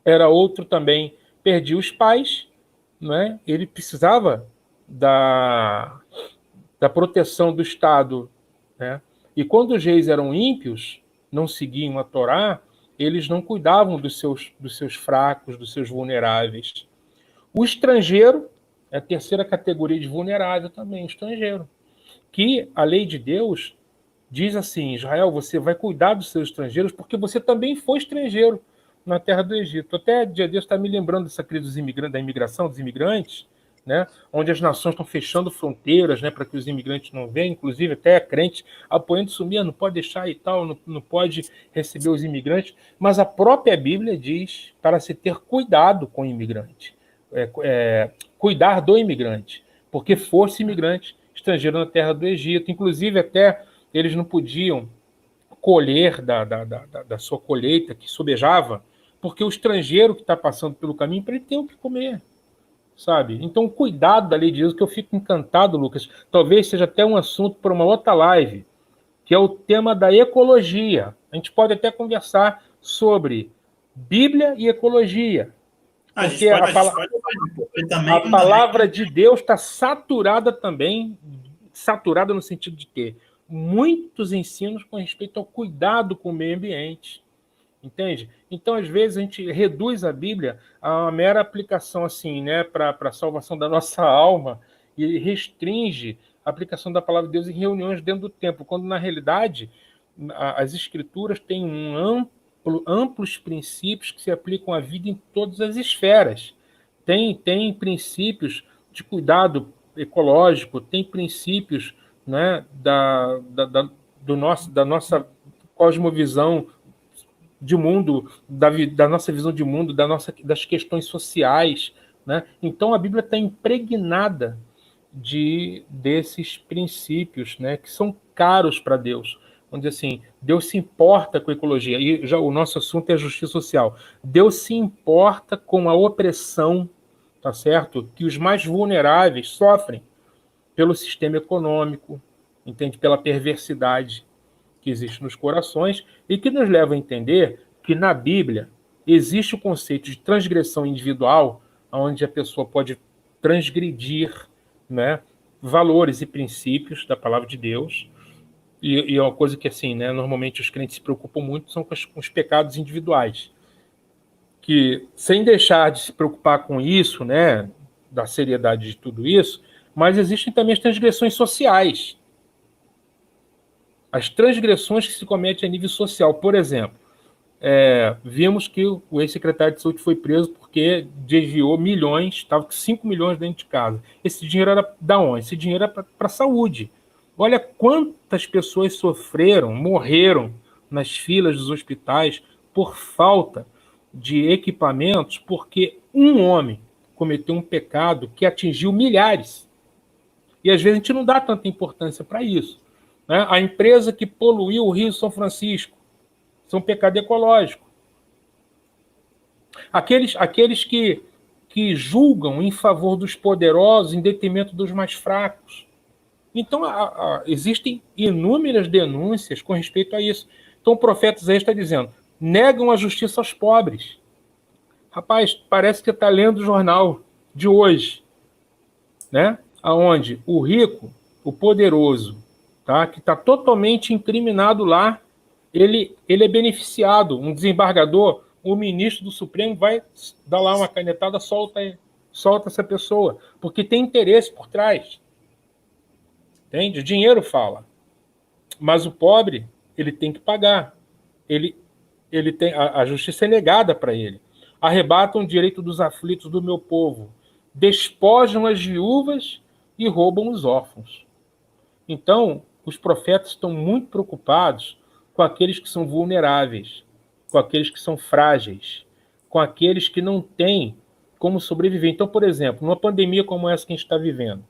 era outro também, perdia os pais, né? Ele precisava da proteção do Estado, né? E quando os reis eram ímpios, não seguiam a Torá, eles não cuidavam dos seus fracos, dos seus vulneráveis. O estrangeiro é a terceira categoria de vulnerável também, o estrangeiro. Que a lei de Deus diz assim, Israel, você vai cuidar dos seus estrangeiros porque você também foi estrangeiro na terra do Egito. Até dia Deus está me lembrando dessa crise dos imigrantes, da imigração dos imigrantes, né? Onde as nações estão fechando fronteiras, né, para que os imigrantes não venham, inclusive até crentes apoiando sumir, não pode deixar e tal, não pode receber os imigrantes, mas a própria Bíblia diz para se ter cuidado com o imigrante, cuidar do imigrante, porque fosse imigrante estrangeiro na terra do Egito, inclusive até eles não podiam colher da sua colheita que sobejava, porque o estrangeiro que está passando pelo caminho, para ele ter o que comer, sabe? Então, o cuidado da lei de Deus, que eu fico encantado, Lucas, talvez seja até um assunto para uma outra live, que é o tema da ecologia. A gente pode até conversar sobre Bíblia e ecologia, porque a palavra de Deus está saturada também, saturada no sentido de ter muitos ensinos com respeito ao cuidado com o meio ambiente. Entende? Então, às vezes, a gente reduz a Bíblia a uma mera aplicação assim, né, para a salvação da nossa alma e restringe a aplicação da palavra de Deus em reuniões dentro do templo, quando, na realidade, as Escrituras têm amplos princípios que se aplicam à vida em todas as esferas. Tem princípios de cuidado ecológico, tem princípios, né, da nossa cosmovisão de mundo, da nossa visão de mundo, das questões sociais, né? Então a Bíblia está impregnada desses princípios, né, que são caros para Deus. Vamos dizer assim, Deus se importa com a ecologia, e já o nosso assunto é a justiça social. Deus se importa com a opressão, tá certo? Que os mais vulneráveis sofrem pelo sistema econômico, entende? Pela perversidade que existe nos corações e que nos leva a entender que na Bíblia existe o conceito de transgressão individual, onde a pessoa pode transgredir, né, valores e princípios da palavra de Deus. E é uma coisa que, assim, né, normalmente os crentes se preocupam muito são com os pecados individuais. Que, sem deixar de se preocupar com isso, né, da seriedade de tudo isso, mas existem também as transgressões sociais. As transgressões que se cometem a nível social. Por exemplo, vimos que o ex-secretário de saúde foi preso porque desviou milhões, estava com 5 milhões dentro de casa. Esse dinheiro era da onde? Esse dinheiro era para a saúde. Olha quantas pessoas sofreram, morreram nas filas dos hospitais por falta de equipamentos, porque um homem cometeu um pecado que atingiu milhares. E às vezes a gente não dá tanta importância para isso. Né? A empresa que poluiu o Rio São Francisco, isso é um pecado ecológico. Aqueles que julgam em favor dos poderosos em detrimento dos mais fracos. Então, existem inúmeras denúncias com respeito a isso. Então, o profeta Isaías está dizendo, negam a justiça aos pobres. Rapaz, parece que está lendo o jornal de hoje, né? Onde o rico, o poderoso, tá? Que está totalmente incriminado lá, ele é beneficiado. Um desembargador, o ministro do Supremo vai dar lá uma canetada, solta essa pessoa, porque tem interesse por trás. Entende? O dinheiro fala. Mas o pobre, ele tem que pagar. Ele tem, a justiça é negada para ele. Arrebatam o direito dos aflitos do meu povo. Despojam as viúvas e roubam os órfãos. Então, os profetas estão muito preocupados com aqueles que são vulneráveis, com aqueles que são frágeis, com aqueles que não têm como sobreviver. Então, por exemplo, numa pandemia como essa que a gente está vivendo,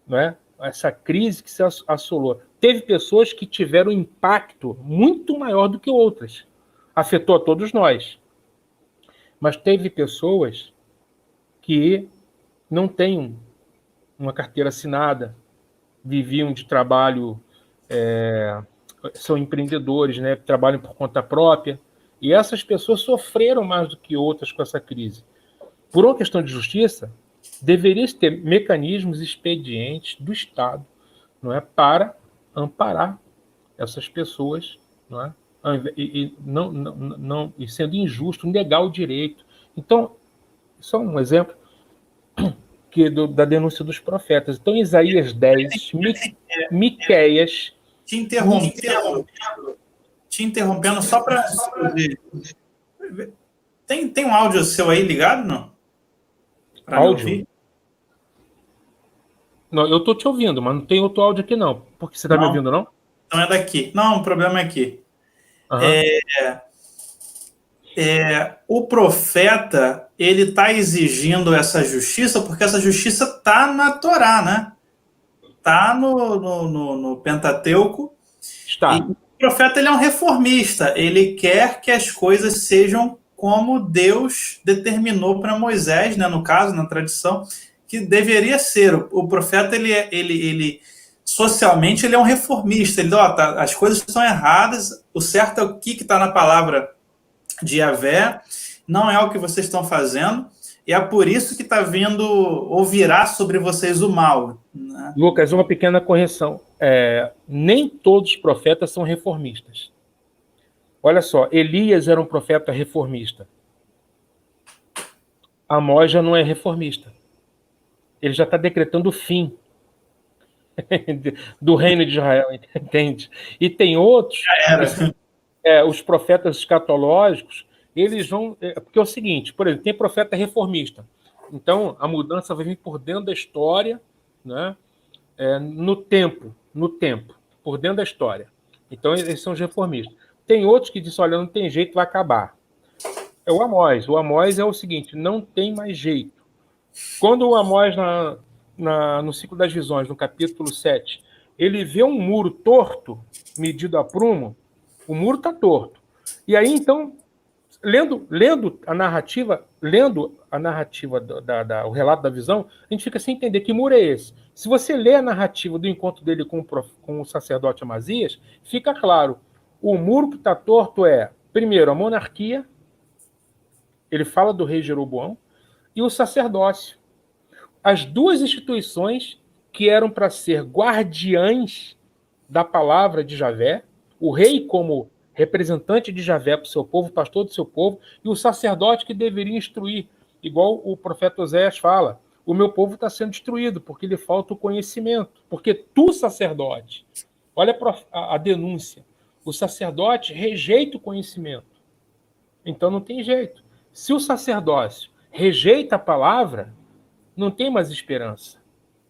não é? Essa crise que se assolou, teve pessoas que tiveram um impacto muito maior do que outras. Afetou a todos nós. Mas teve pessoas que não têm uma carteira assinada, viviam de trabalho, são empreendedores, né, trabalham por conta própria, e essas pessoas sofreram mais do que outras com essa crise. Por uma questão de justiça, deveria ter mecanismos expedientes do Estado, não é, para amparar essas pessoas, não é, e sendo injusto, negar o direito. Então, só um exemplo da denúncia dos profetas. Então, Isaías 10, Miqueias... Te interrompendo só para... Tem um áudio seu aí ligado, não? Para me ouvir? Não, eu estou te ouvindo, mas não tem outro áudio aqui, não. Porque você está me ouvindo, não? Não é daqui. Não, o problema é aqui. O profeta, ele está exigindo essa justiça porque essa justiça está na Torá, né? Está no Pentateuco. Está. E o profeta, ele é um reformista. Ele quer que as coisas sejam como Deus determinou para Moisés, né? No caso, na tradição, que deveria ser. O profeta, ele socialmente, ele é um reformista. Ele diz, as coisas estão erradas, o certo é o que está na palavra de Yahvé, não é o que vocês estão fazendo, e é por isso que está vindo ou virá sobre vocês o mal. Né? Lucas, uma pequena correção. Nem todos os profetas são reformistas. Olha só, Elias era um profeta reformista. Amós já não é reformista. Ele já está decretando o fim do reino de Israel, entende? E tem outros, os profetas escatológicos, eles vão... porque é o seguinte, por exemplo, tem profeta reformista. Então, a mudança vai vir por dentro da história, né? No tempo, por dentro da história. Então, eles são os reformistas. Tem outros que dizem, olha, não tem jeito, vai acabar. É o Amós. O Amós é o seguinte, não tem mais jeito. Quando o Amós, no ciclo das visões, no capítulo 7, ele vê um muro torto, medido a prumo, o muro está torto. E aí, então, lendo a narrativa, o relato da visão, a gente fica sem entender que muro é esse. Se você lê a narrativa do encontro dele com o sacerdote Amazias, fica claro. O muro que está torto é, primeiro, a monarquia, ele fala do rei Jeroboão, e o sacerdócio. As duas instituições que eram para ser guardiães da palavra de Javé, o rei como representante de Javé para o seu povo, pastor do seu povo, e o sacerdote que deveria instruir, igual o profeta Oséias fala, o meu povo está sendo destruído porque lhe falta o conhecimento. Porque tu, sacerdote, olha a denúncia, o sacerdote rejeita o conhecimento. Então não tem jeito. Se o sacerdócio rejeita a palavra, não tem mais esperança.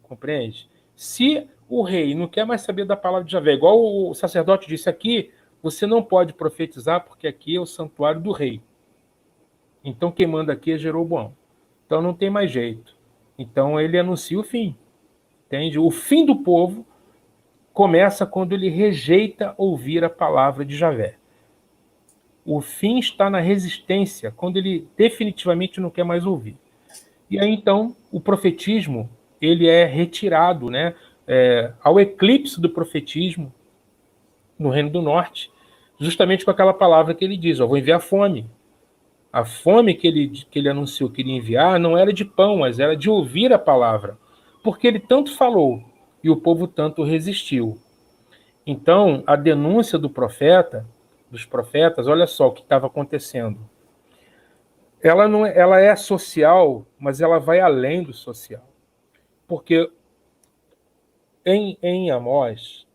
Compreende? Se o rei não quer mais saber da palavra de Javé, igual o sacerdote disse aqui, você não pode profetizar porque aqui é o santuário do rei. Então quem manda aqui é Jeroboão. Então não tem mais jeito. Então ele anuncia o fim. Entende? O fim do povo começa quando ele rejeita ouvir a palavra de Javé. O fim está na resistência, quando ele definitivamente não quer mais ouvir. E aí, então, o profetismo, ele é retirado, né? Ao eclipse do profetismo no Reino do Norte, justamente com aquela palavra que ele diz, vou enviar fome. A fome que ele anunciou que iria enviar não era de pão, mas era de ouvir a palavra. Porque ele tanto falou e o povo tanto resistiu. Então, a denúncia dos profetas, olha só o que estava acontecendo. Ela é social, mas ela vai além do social. Porque em Amós,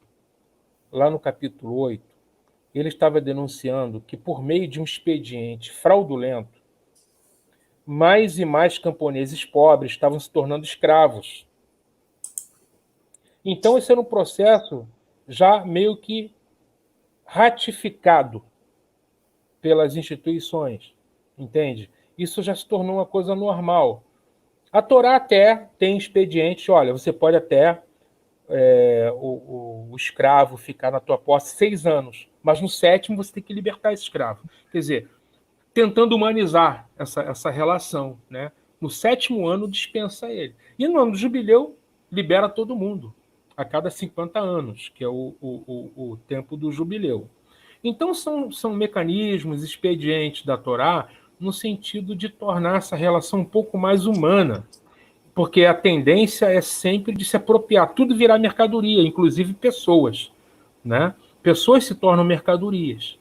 lá no capítulo 8, ele estava denunciando que por meio de um expediente fraudulento, mais e mais camponeses pobres estavam se tornando escravos. Então esse era um processo já meio que ratificado pelas instituições, entende? Isso já se tornou uma coisa normal. A Torá até tem expedientes, olha, você pode até o escravo ficar na tua posse 6 anos, mas no 7º você tem que libertar esse escravo. Quer dizer, tentando humanizar essa relação, né? No 7º ano dispensa ele. E no ano do jubileu, libera todo mundo a cada 50 anos, que é o tempo do jubileu. Então, são mecanismos, expedientes da Torá, no sentido de tornar essa relação um pouco mais humana, porque a tendência é sempre de se apropriar, tudo virar mercadoria, inclusive pessoas, né? Pessoas se tornam mercadorias.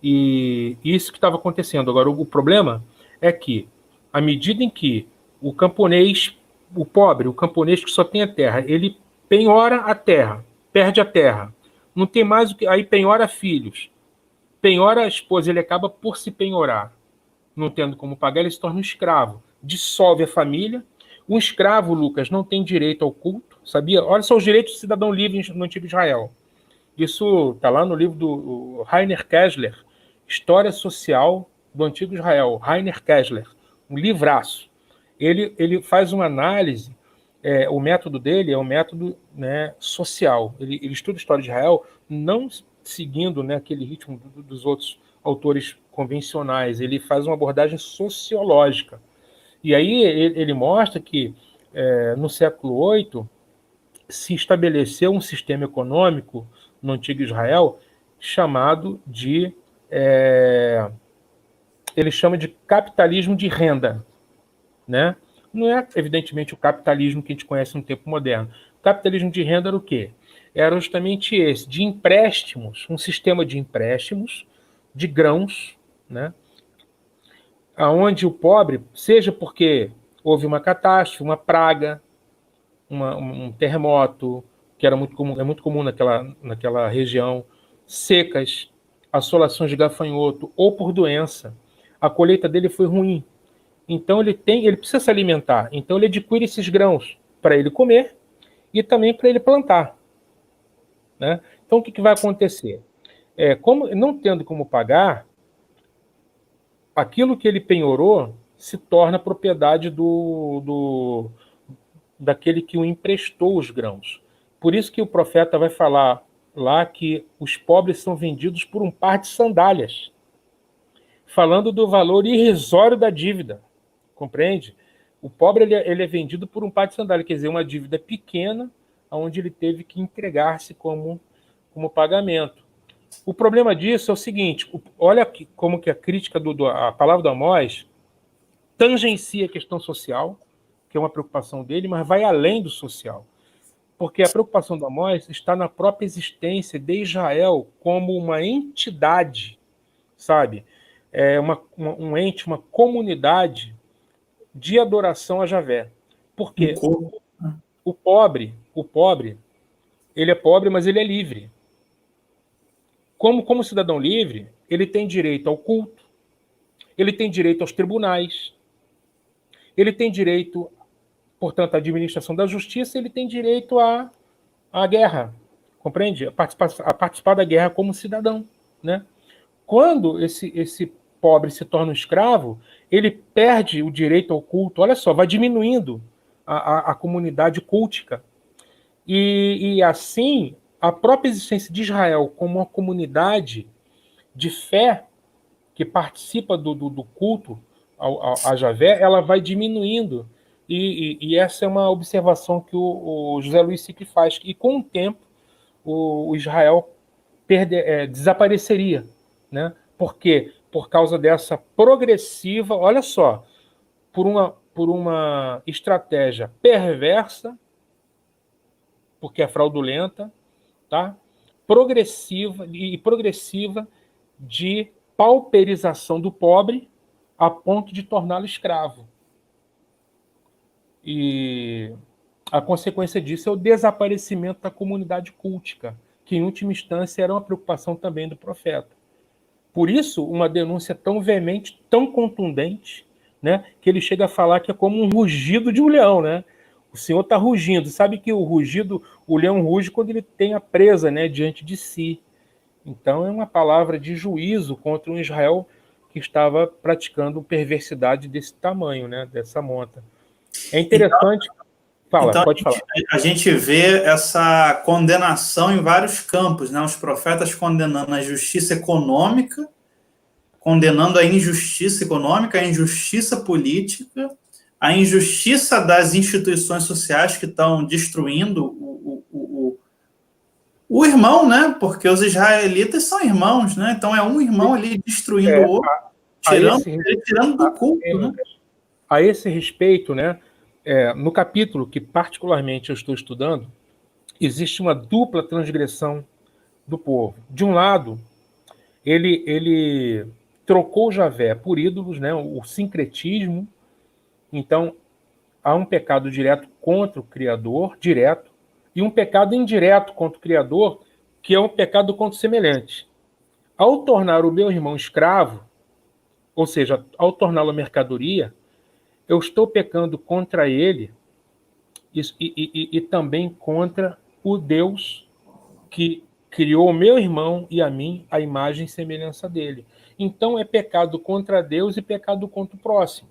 E isso que estava acontecendo. Agora, o problema é que, à medida em que o camponês, o pobre, o camponês que só tem a terra, ele penhora a terra, perde a terra, não tem mais o que. Aí penhora filhos, penhora a esposa, ele acaba por se penhorar, não tendo como pagar, ele se torna um escravo, dissolve a família. Um escravo, Lucas, não tem direito ao culto, sabia? Olha só os direitos do cidadão livre no Antigo Israel. Isso está lá no livro do Rainer Kessler, História Social do Antigo Israel. Rainer Kessler, um livraço. Ele faz uma análise, o método dele é um método, né, social. Ele estuda a história de Israel não seguindo, né, aquele ritmo dos outros autores convencionais. Ele faz uma abordagem sociológica. E aí ele mostra que no século VIII se estabeleceu um sistema econômico no Antigo Israel chamado de... ele chama de capitalismo de renda, né? Não é, evidentemente, o capitalismo que a gente conhece no tempo moderno. O capitalismo de renda era o quê? Era justamente esse, de empréstimos, um sistema de empréstimos, de grãos, né? Onde o pobre, seja porque houve uma catástrofe, uma praga, um terremoto, que era muito comum, é muito comum naquela região, secas, assolações de gafanhoto ou por doença, a colheita dele foi ruim. Então ele precisa se alimentar. Então ele adquire esses grãos para ele comer e também para ele plantar, né? Então o que vai acontecer? Como não tendo como pagar, aquilo que ele penhorou se torna propriedade daquele que o emprestou os grãos. Por isso que o profeta vai falar lá que os pobres são vendidos por um par de sandálias, falando do valor irrisório da dívida, compreende? O pobre ele é vendido por um par de sandálias, quer dizer, uma dívida pequena, onde ele teve que entregar-se como pagamento. O problema disso é o seguinte, olha como que a crítica a palavra do Amós tangencia a questão social, que é uma preocupação dele, mas vai além do social. Porque a preocupação do Amós está na própria existência de Israel como uma entidade, sabe? Um ente, uma comunidade de adoração a Javé. Porque o pobre, ele é pobre, mas ele é livre. Como cidadão livre, ele tem direito ao culto, ele tem direito aos tribunais, ele tem direito, portanto, à administração da justiça, ele tem direito à guerra, compreende? A participar da guerra como cidadão, né? Quando esse pobre se torna um escravo, ele perde o direito ao culto. Olha só, vai diminuindo a comunidade cultica. E assim, a própria existência de Israel como uma comunidade de fé que participa do culto a Javé, ela vai diminuindo. E essa é uma observação que o José Luiz Sicli faz. E com o tempo, o Israel desapareceria, né? Por quê? Por causa dessa progressiva, olha só, por uma estratégia perversa, porque é fraudulenta, tá? Progressiva de pauperização do pobre a ponto de torná-lo escravo. E a consequência disso é o desaparecimento da comunidade cultica, que em última instância era uma preocupação também do profeta. Por isso, uma denúncia tão veemente, tão contundente, né, que ele chega a falar que é como um rugido de um leão, né? O Senhor está rugindo. Sabe que o leão ruge quando ele tem a presa, né, diante de si. Então é uma palavra de juízo contra um Israel que estava praticando perversidade desse tamanho, né, dessa monta. É interessante... Pode falar. A gente vê essa condenação em vários campos, né? Os profetas condenando a justiça econômica, condenando a injustiça econômica, a injustiça política, a injustiça das instituições sociais que estão destruindo o irmão, né? Porque os israelitas são irmãos, né? Então é um irmão ali destruindo o outro, tirando do culto, né? A esse respeito, né? No capítulo que particularmente eu estou estudando, existe uma dupla transgressão do povo. De um lado, ele trocou Javé por ídolos, né? O sincretismo. Então, há um pecado direto contra o Criador, direto, e um pecado indireto contra o Criador, que é um pecado contra o semelhante. Ao tornar o meu irmão escravo, ou seja, ao torná-lo mercadoria, eu estou pecando contra ele e também contra o Deus que criou o meu irmão e a mim a imagem e semelhança dele. Então é pecado contra Deus e pecado contra o próximo.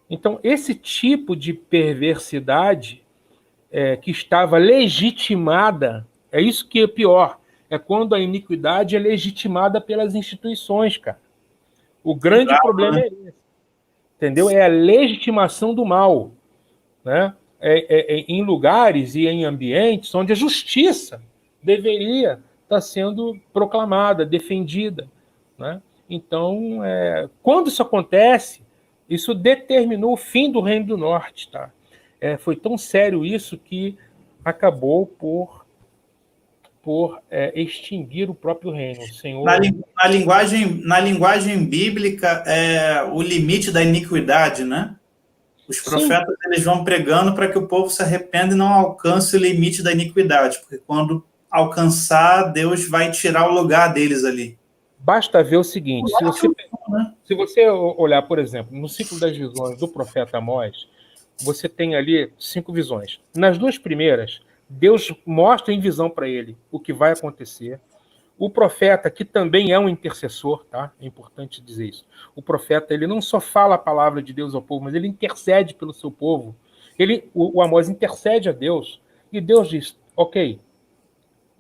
Então esse tipo de perversidade que estava legitimada, é isso que é pior, é quando a iniquidade é legitimada pelas instituições, cara. O grande problema é esse, entendeu? É a legitimação do mal, né? Em lugares e em ambientes onde a justiça deveria estar sendo proclamada, defendida, né? Então, quando isso acontece, isso determinou o fim do Reino do Norte, tá? Foi tão sério isso que acabou por extinguir o próprio reino. O Senhor... na linguagem bíblica, o limite da iniquidade, né? Os profetas eles vão pregando para que o povo se arrependa e não alcance o limite da iniquidade, porque quando alcançar, Deus vai tirar o lugar deles ali. Basta ver o seguinte, se você olhar, por exemplo, no ciclo das visões do profeta Amós, você tem ali 5 visões. Nas 2 primeiras, Deus mostra em visão para ele o que vai acontecer. O profeta, que também é um intercessor, tá? É importante dizer isso. O profeta, ele não só fala a palavra de Deus ao povo, mas ele intercede pelo seu povo. O Amós intercede a Deus, e Deus diz, ok,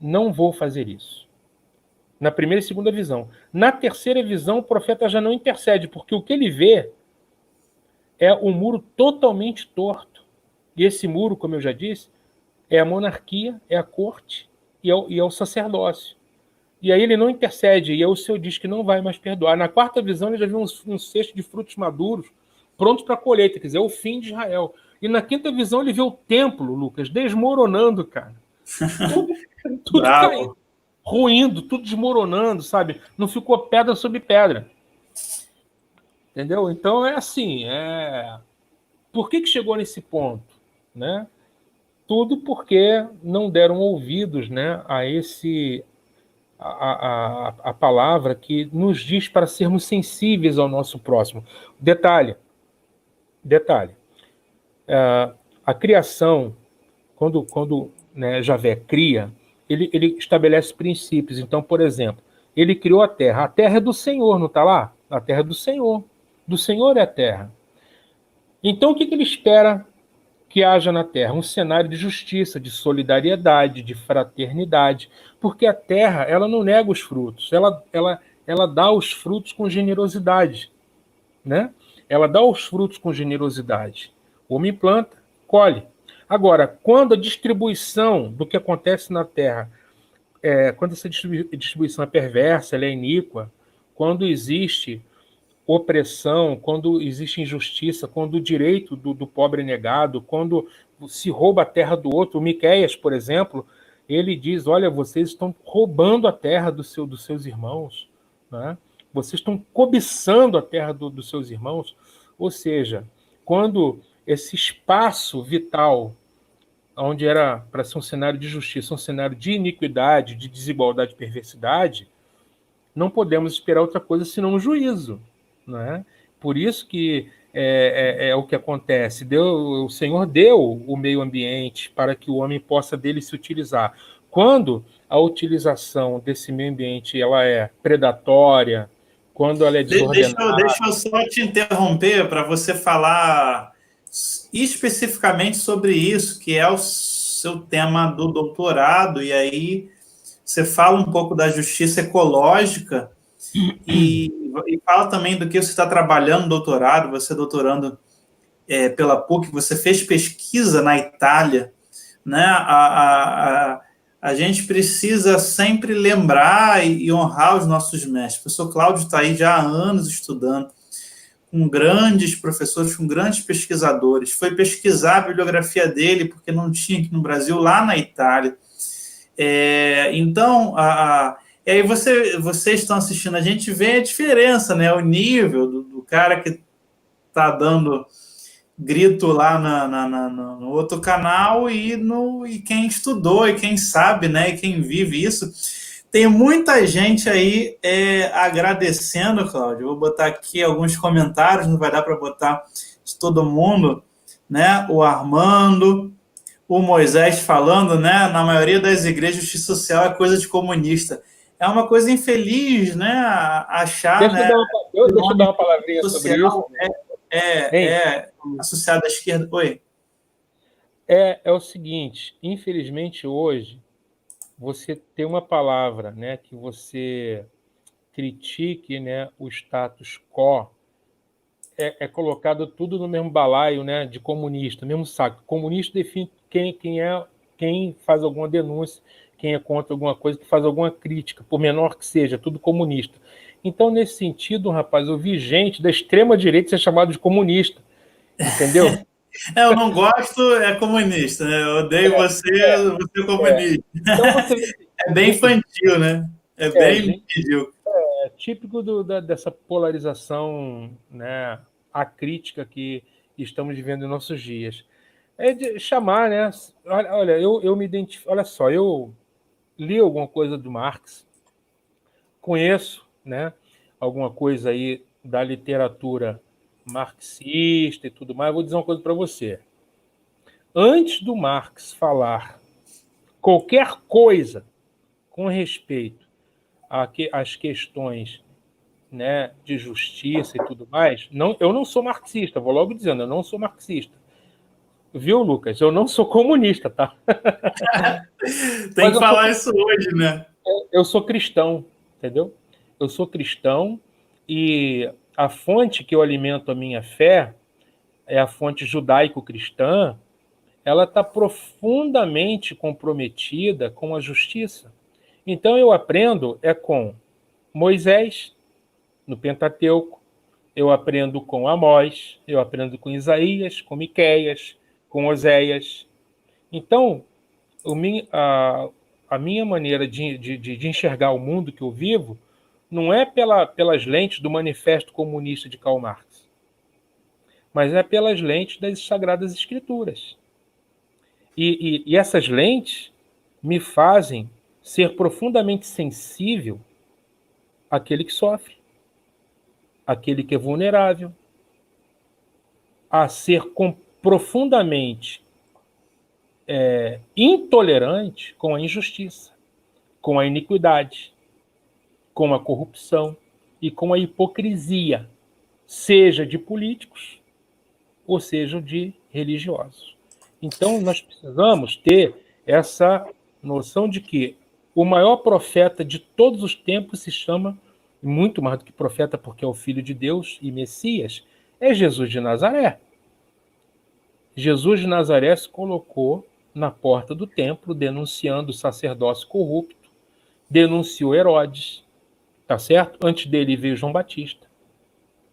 não vou fazer isso. Na primeira e segunda visão. Na terceira visão, o profeta já não intercede, porque o que ele vê é um muro totalmente torto. E esse muro, como eu já disse, é a monarquia, é a corte e é o sacerdócio. E aí ele não intercede, e aí o Senhor diz que não vai mais perdoar. Na quarta visão, ele já viu um cesto de frutos maduros, prontos para a colheita, quer dizer, é o fim de Israel. E na quinta visão, ele vê o templo, Lucas, desmoronando, cara. Tudo caindo, ruindo, tudo desmoronando, sabe? Não ficou pedra sobre pedra. Entendeu? Então é assim, por que chegou nesse ponto, né? Tudo porque não deram ouvidos, né, a palavra que nos diz para sermos sensíveis ao nosso próximo. Detalhe, a criação, quando né, Javé cria, ele estabelece princípios. Então, por exemplo, ele criou a terra é do Senhor, não está lá? A terra é do Senhor é a terra. Então, o que ele espera que haja na terra? Um cenário de justiça, de solidariedade, de fraternidade, porque a terra, ela não nega os frutos, ela dá os frutos com generosidade, né? Ela dá os frutos com generosidade. O homem planta, colhe. Agora, quando a distribuição do que acontece na terra, quando essa distribuição é perversa, ela é iníqua, quando existe opressão, quando existe injustiça, quando o direito do pobre é negado, quando se rouba a terra do outro. O Miqueias, por exemplo, ele diz, olha, vocês estão roubando a terra dos seus irmãos, né? Vocês estão cobiçando a terra dos seus irmãos. Ou seja, quando esse espaço vital, onde era para ser um cenário de justiça, um cenário de iniquidade, de desigualdade e perversidade, não podemos esperar outra coisa senão um juízo. Né? Por isso que é o que acontece. O Senhor deu o meio ambiente para que o homem possa dele se utilizar. Quando a utilização desse meio ambiente ela é predatória, quando ela é desordenada... Deixa eu só te interromper para você falar especificamente sobre isso, que é o seu tema do doutorado, e aí você fala um pouco da justiça ecológica e fala também do que você está trabalhando no doutorado, você doutorando pela PUC, você fez pesquisa na Itália, né? A gente precisa sempre lembrar e honrar os nossos mestres. O professor Cláudio está aí já há anos estudando, com grandes professores, com grandes pesquisadores. Foi pesquisar a bibliografia dele, porque não tinha aqui no Brasil, lá na Itália. Então, e aí vocês estão assistindo, a gente vê a diferença, né? O nível do cara que está dando grito lá no outro canal e quem estudou e quem sabe, né? E quem vive isso. Tem muita gente aí agradecendo, Cláudio. Vou botar aqui alguns comentários, não vai dar para botar de todo mundo, né? O Armando, o Moisés falando, né? Na maioria das igrejas, justiça social é coisa de comunista. É uma coisa infeliz, né? Achar, Deixa né? eu dar uma palavrinha sobre isso. Associado à esquerda. Oi. É o seguinte, infelizmente hoje você tem uma palavra, né, que você critique, né, o status quo, é colocado tudo no mesmo balaio, né, de comunista, mesmo saco. Comunista define quem faz alguma denúncia, quem é contra alguma coisa, que faz alguma crítica, por menor que seja, tudo comunista. Então, nesse sentido, rapaz, eu vi gente da extrema-direita ser chamado de comunista, entendeu? Eu não gosto, é comunista, né? Eu odeio você é comunista. Então, você... É bem infantil, né? É bem infantil. É típico dessa polarização, né, acrítica que estamos vivendo em nossos dias. É de chamar, né? Olha, eu me identifico. Olha só, eu li alguma coisa do Marx, conheço, né, alguma coisa aí da literatura marxista e tudo mais. Vou dizer uma coisa para você. Antes do Marx falar qualquer coisa com respeito às questões, né, de justiça e tudo mais, eu não sou marxista, vou logo dizendo, eu não sou marxista. Viu, Lucas? Eu não sou comunista, tá? Tem que falar isso hoje, né? Eu sou cristão, entendeu? Eu sou cristão e a fonte que eu alimento a minha fé é a fonte judaico-cristã. Ela está profundamente comprometida com a justiça. Então eu aprendo com Moisés, no Pentateuco, eu aprendo com Amós, eu aprendo com Isaías, com Miqueias, com Oséias. Então, a minha maneira de enxergar o mundo que eu vivo não é pelas lentes do Manifesto Comunista de Karl Marx, mas é pelas lentes das Sagradas Escrituras. E essas lentes me fazem ser profundamente sensível àquele que sofre, àquele que é vulnerável, a ser profundamente intolerante com a injustiça, com a iniquidade, com a corrupção e com a hipocrisia, seja de políticos ou seja de religiosos. Então, nós precisamos ter essa noção de que o maior profeta de todos os tempos se chama, muito mais do que profeta, porque é o Filho de Deus e Messias, é Jesus de Nazaré. Jesus de Nazaré se colocou na porta do templo, denunciando o sacerdócio corrupto, denunciou Herodes, tá certo? Antes dele veio João Batista.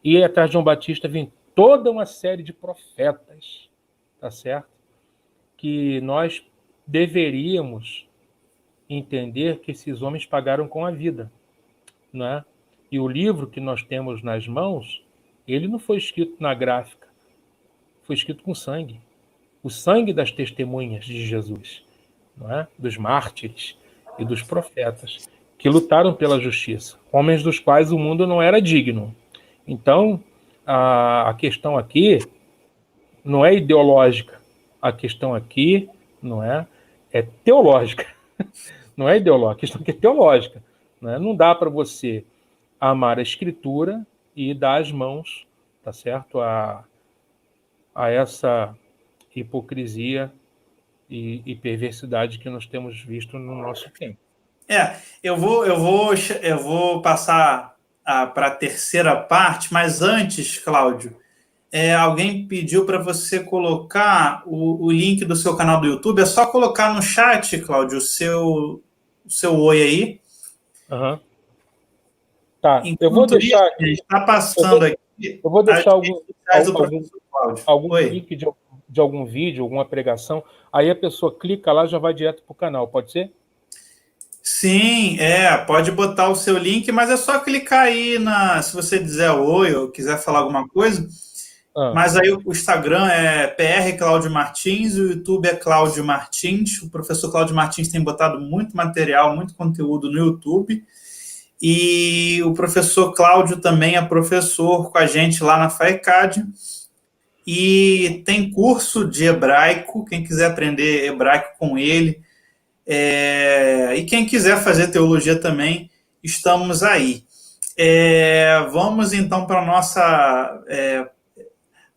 E atrás de João Batista vem toda uma série de profetas, tá certo? Que nós deveríamos entender que esses homens pagaram com a vida, né? E o livro que nós temos nas mãos, ele não foi escrito na gráfica, foi escrito com sangue. O sangue das testemunhas de Jesus, não é? Dos mártires e dos profetas, que lutaram pela justiça, homens dos quais o mundo não era digno. Então, a questão aqui não é ideológica, a questão aqui é teológica. Não é ideológica, a questão aqui é teológica. Não dá para você amar a Escritura e dar as mãos, tá certo, a essa hipocrisia e perversidade que nós temos visto no nosso tempo. Eu vou passar para a terceira parte, mas antes, Cláudio, alguém pediu para você colocar o link do seu canal do YouTube. É só colocar no chat, Cláudio, o seu oi aí. Uhum. Tá, eu vou Enquanto isso, deixar, gente, está passando aqui eu vou as deixar redes sociais do algum, professor Cláudio. algum Oi. link de algum vídeo, alguma pregação, aí a pessoa clica lá e já vai direto para o canal, pode ser? Sim, pode botar o seu link, mas é só clicar aí se você dizer oi ou quiser falar alguma coisa. Ah, Mas aí o Instagram é PR Cláudio Martins, o YouTube é Cláudio Martins. O professor Cláudio Martins tem botado muito material, muito conteúdo no YouTube. E o professor Cláudio também é professor com a gente lá na FAECAD. E tem curso de hebraico, quem quiser aprender hebraico com ele. E quem quiser fazer teologia também, estamos aí. Vamos então para a nossa.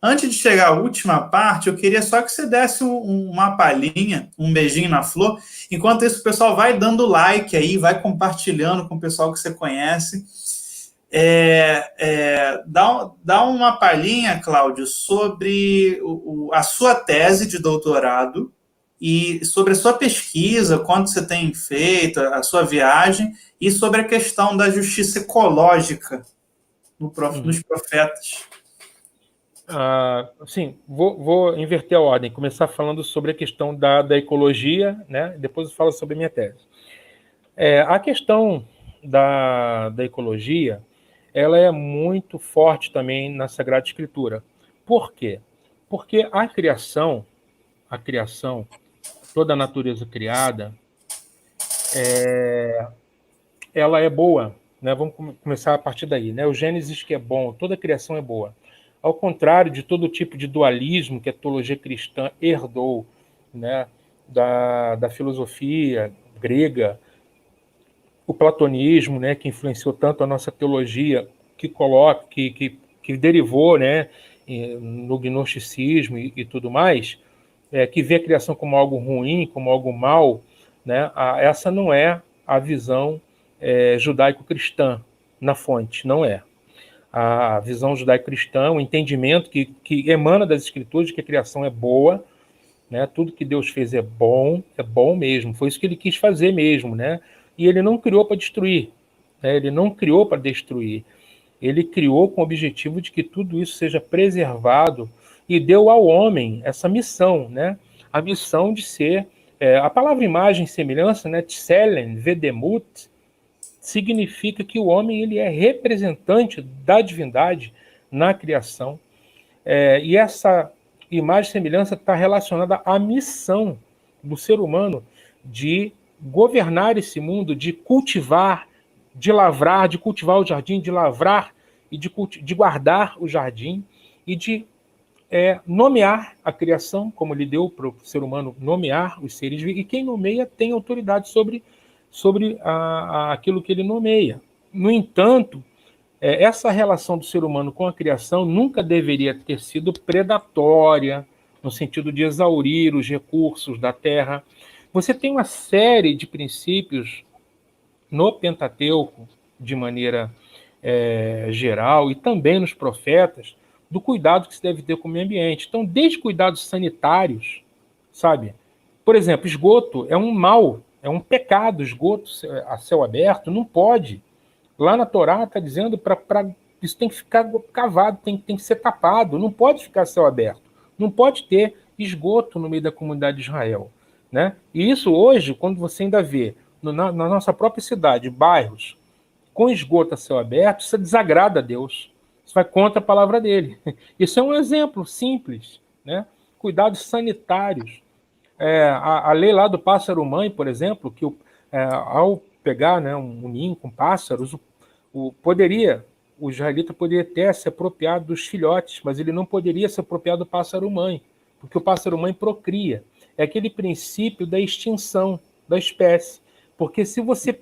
Antes de chegar à última parte, eu queria só que você desse uma palhinha, um beijinho na flor. Enquanto isso, o pessoal vai dando like aí, vai compartilhando com o pessoal que você conhece. Dá uma palhinha, Cláudio, sobre a sua tese de doutorado e sobre a sua pesquisa, quanto você tem feito, a sua viagem, e sobre a questão da justiça ecológica nos profetas. sim, vou inverter a ordem, começar falando sobre a questão da ecologia, né? Depois eu falo sobre a minha tese. A questão da ecologia, ela é muito forte também na Sagrada Escritura. Por quê? Porque a criação, toda a natureza criada, ela é boa, né? Vamos começar a partir daí, né? O Gênesis que é bom, toda a criação é boa. Ao contrário de todo tipo de dualismo que a teologia cristã herdou, né, da filosofia grega, o platonismo, né, que influenciou tanto a nossa teologia, que derivou, né, no gnosticismo e tudo mais, que vê a criação como algo ruim, como algo mal, né, essa não é a visão judaico-cristã na fonte, não é. A visão judaico-cristã, o entendimento que emana das escrituras de que a criação é boa, né? Tudo que Deus fez é bom mesmo. Foi isso que ele quis fazer mesmo, né? E ele não criou para destruir, né? Ele não criou para destruir. Ele criou com o objetivo de que tudo isso seja preservado e deu ao homem essa missão, né? A missão de ser a palavra imagem e semelhança, né? Tselen, vedemut, significa que o homem ele é representante da divindade na criação. E essa imagem e semelhança está relacionada à missão do ser humano de governar esse mundo, de cultivar, de lavrar, de cultivar o jardim, de lavrar e de guardar o jardim e de nomear a criação, como ele deu para o ser humano nomear os seres vivos, e quem nomeia tem autoridade sobre aquilo que ele nomeia. No entanto, essa relação do ser humano com a criação nunca deveria ter sido predatória, no sentido de exaurir os recursos da terra. Você tem uma série de princípios no Pentateuco, de maneira geral, e também nos profetas, do cuidado que se deve ter com o meio ambiente. Então, desde cuidados sanitários, sabe? Por exemplo, esgoto é um mal, é um pecado, esgoto a céu aberto, não pode. Lá na Torá está dizendo isso tem que ficar cavado, tem que ser tapado, não pode ficar a céu aberto, não pode ter esgoto no meio da comunidade de Israel, né? E isso hoje, quando você ainda vê na nossa própria cidade, bairros, com esgoto a céu aberto, isso desagrada a Deus, isso vai contra a palavra dele. Isso é um exemplo simples, né? Cuidados sanitários. A lei lá do pássaro-mãe, por exemplo, que ao pegar, né, um ninho com pássaros, o israelita poderia ter se apropriado dos filhotes, mas ele não poderia se apropriar do pássaro-mãe, porque o pássaro-mãe procria. É aquele princípio da extinção da espécie. Porque se você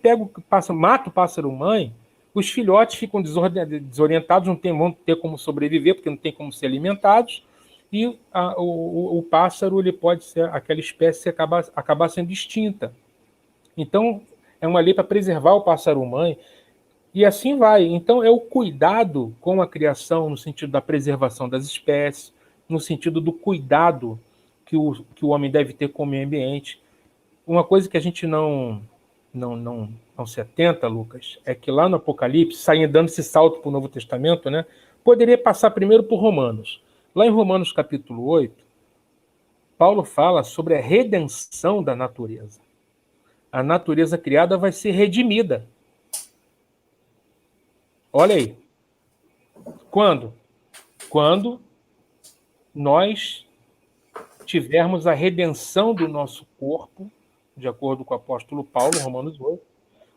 mata o pássaro-mãe, os filhotes ficam desorientados, vão ter como sobreviver, porque não tem como ser alimentados, e o pássaro ele pode ser aquela espécie acabar sendo extinta. Então, é uma lei para preservar o pássaro-mãe. E assim vai. Então, é o cuidado com a criação, no sentido da preservação das espécies, no sentido do cuidado que o homem deve ter com o meio ambiente. Uma coisa que a gente não se atenta, Lucas, é que lá no Apocalipse, saindo dando esse salto para o Novo Testamento, né, poderia passar primeiro por Romanos. Lá em Romanos capítulo 8, Paulo fala sobre a redenção da natureza. A natureza criada vai ser redimida. Olha aí. Quando? Quando nós tivermos a redenção do nosso corpo, de acordo com o apóstolo Paulo, Romanos 8,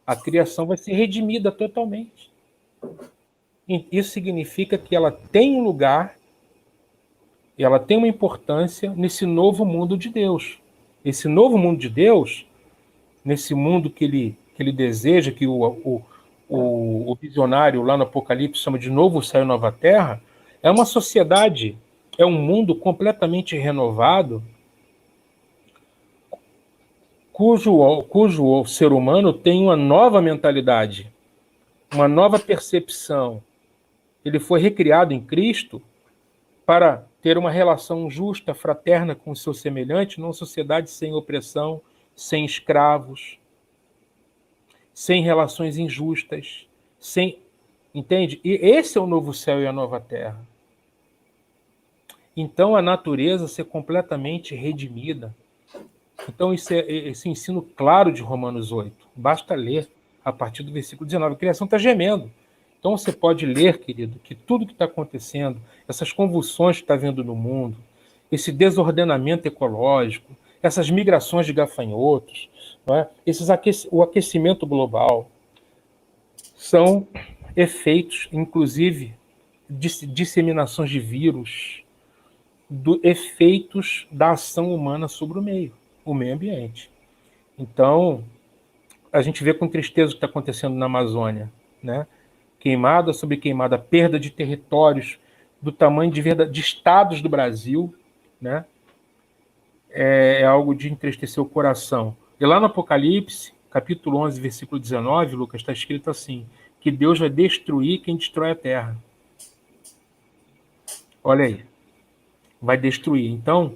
a criação vai ser redimida totalmente. Isso significa que ela tem um lugar, ela tem uma importância nesse novo mundo de Deus. Esse novo mundo de Deus, nesse mundo que ele deseja, que o visionário lá no Apocalipse chama de novo céu e nova terra, é uma sociedade, é um mundo completamente renovado, cujo ser humano tem uma nova mentalidade, uma nova percepção. Ele foi recriado em Cristo para ter uma relação justa, fraterna com o seu semelhante, numa sociedade sem opressão, sem escravos, sem relações injustas, entende? E esse é o novo céu e a nova terra. Então, a natureza ser completamente redimida. Então, isso é esse ensino claro de Romanos 8. Basta ler a partir do versículo 19. A criação está gemendo. Então, você pode ler, querido, que tudo que está acontecendo, essas convulsões que está havendo no mundo, esse desordenamento ecológico, essas migrações de gafanhotos, não é? O aquecimento global, são efeitos, inclusive, de disseminações de vírus, efeitos da ação humana sobre o meio ambiente. Então, a gente vê com tristeza o que está acontecendo na Amazônia, né? Queimada sobre queimada, perda de territórios do tamanho de estados do Brasil, né? É algo de entristecer o coração. E lá no Apocalipse, capítulo 11, versículo 19, Lucas, está escrito assim, que Deus vai destruir quem destrói a terra. Olha aí. Vai destruir. Então,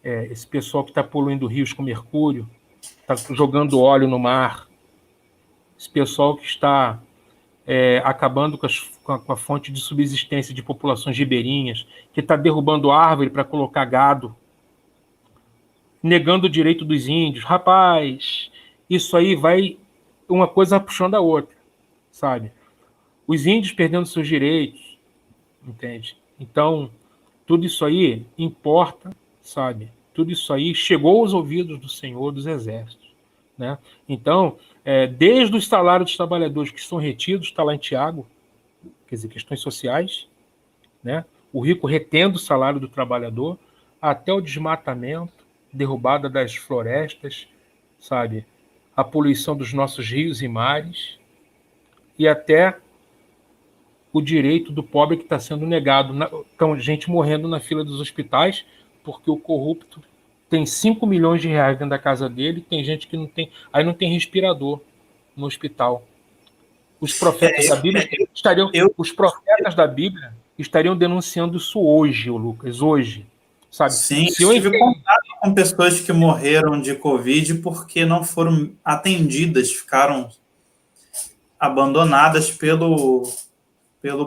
esse pessoal que está poluindo rios com mercúrio, está jogando óleo no mar, esse pessoal que está acabando com a fonte de subsistência de populações ribeirinhas, que está derrubando árvore para colocar gado, negando o direito dos índios. Rapaz, isso aí vai uma coisa puxando a outra, sabe? Os índios perdendo seus direitos, entende? Então, tudo isso aí importa, sabe? Tudo isso aí chegou aos ouvidos do Senhor dos Exércitos, né? Então, desde os salários dos trabalhadores que são retidos, está lá em Tiago, quer dizer, questões sociais, né? O rico retendo o salário do trabalhador, até o desmatamento, derrubada das florestas, sabe? A poluição dos nossos rios e mares, e até o direito do pobre que está sendo negado. Então, gente morrendo na fila dos hospitais porque o corrupto tem 5 milhões de reais dentro da casa dele, tem gente que não tem, aí não tem respirador no hospital. Os profetas da Bíblia estariam denunciando isso hoje, Lucas, hoje. Sabe? Sim, eu tive contato com pessoas que morreram de Covid porque não foram atendidas, ficaram abandonadas pelo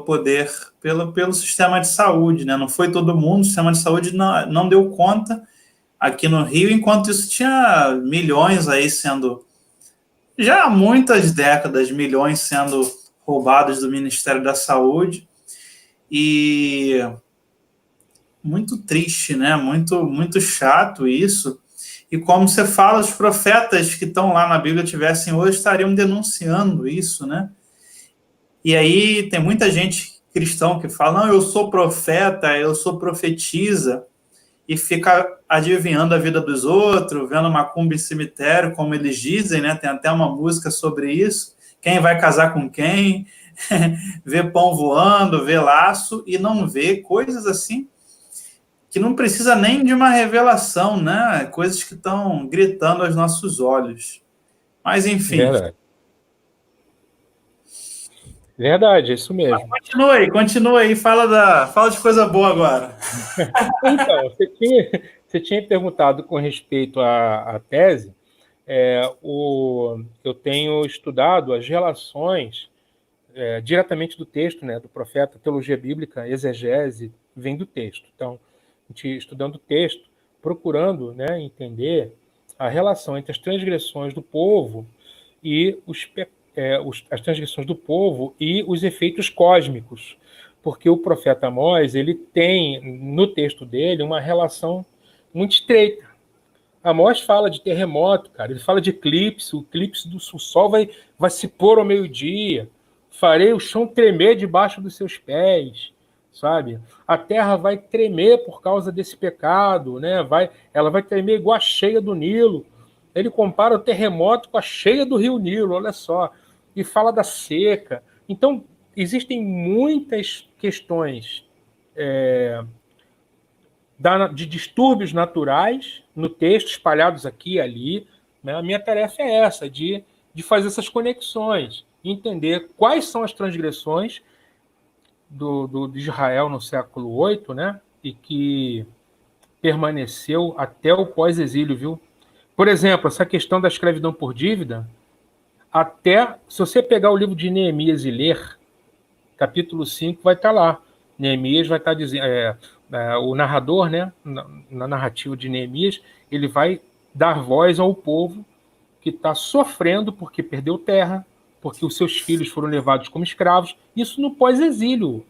poder, pelo sistema de saúde, né? Não foi todo mundo, o sistema de saúde não deu conta aqui no Rio, enquanto isso tinha milhões aí sendo, já há muitas décadas, milhões sendo roubados do Ministério da Saúde, e muito triste, né? Muito, muito chato isso. E como você fala, os profetas que estão lá na Bíblia tivessem hoje estariam denunciando isso, né? E aí tem muita gente cristão que fala, não, eu sou profeta, eu sou profetisa, e fica adivinhando a vida dos outros, vendo macumba em cemitério, como eles dizem, né? Tem até uma música sobre isso, quem vai casar com quem, vê pão voando, vê laço, e não vê coisas assim, que não precisa nem de uma revelação, né? Coisas que estão gritando aos nossos olhos. Mas, enfim. Verdade. Verdade, é isso mesmo. Continua aí, fala de coisa boa agora. Então, você tinha perguntado com respeito à tese. Eu tenho estudado as relações diretamente do texto, né, do profeta, teologia bíblica, exegese, vem do texto. Então, a gente estudando o texto, procurando, né, entender a relação entre as transgressões do povo e as transgressões do povo e os efeitos cósmicos, porque o profeta Amós ele tem no texto dele uma relação muito estreita. Amós fala de terremoto, cara. Ele fala de eclipse. O eclipse do sol vai se pôr ao meio-dia. Farei o chão tremer debaixo dos seus pés, sabe? A terra vai tremer por causa desse pecado, né? Ela vai tremer igual a cheia do Nilo. Ele compara o terremoto com a cheia do rio Nilo, olha só. E fala da seca. Então, existem muitas questões de distúrbios naturais no texto, espalhados aqui e ali. Né? A minha tarefa é essa, de fazer essas conexões, entender quais são as transgressões de Israel no século VIII, né? E que permaneceu até o pós-exílio, viu? Por exemplo, essa questão da escravidão por dívida, até se você pegar o livro de Neemias e ler, capítulo 5 vai estar lá. Neemias vai estar dizendo, o narrador, né, na narrativa de Neemias, ele vai dar voz ao povo que está sofrendo porque perdeu terra, porque os seus filhos foram levados como escravos. Isso no pós-exílio,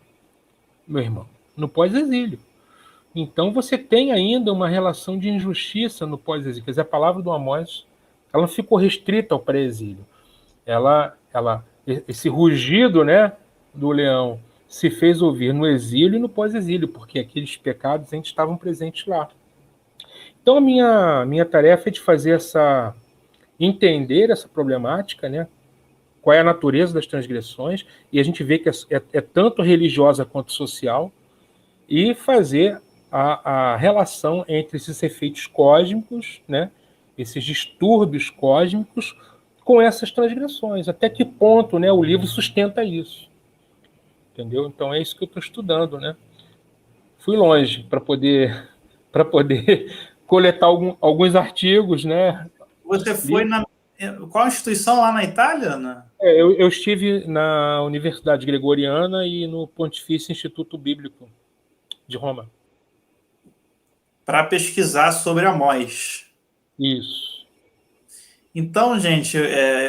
meu irmão, no pós-exílio. Então você tem ainda uma relação de injustiça no pós-exílio. Quer dizer, a palavra do Amós, ela ficou restrita ao pré-exílio. Esse rugido, né, do leão se fez ouvir no exílio e no pós-exílio, porque aqueles pecados ainda estavam presentes lá. Então a minha tarefa é de fazer entender essa problemática, né, qual é a natureza das transgressões, e a gente vê que é tanto religiosa quanto social, e fazer a relação entre esses efeitos cósmicos, né, esses distúrbios cósmicos, com essas transgressões. Até que ponto, né, o livro sustenta isso. Entendeu? Então é isso que eu estou estudando, né? Fui longe para poder coletar alguns artigos, né? Você foi na qual instituição lá na Itália, Ana? Eu estive na Universidade Gregoriana e no Pontifício Instituto Bíblico de Roma. Para pesquisar sobre Amós. Isso. Então, gente,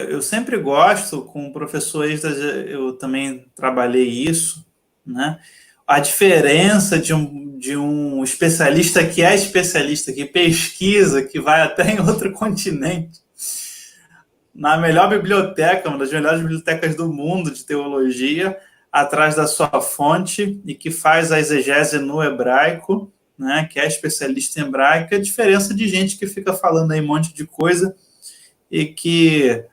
eu sempre gosto, com professores, eu também trabalhei isso, né? A diferença de um especialista que é especialista, que pesquisa, que vai até em outro continente, na melhor biblioteca, uma das melhores bibliotecas do mundo de teologia, atrás da sua fonte, e que faz a exegese no hebraico, né? Que é especialista em hebraico, a diferença de gente que fica falando aí um monte de coisa e que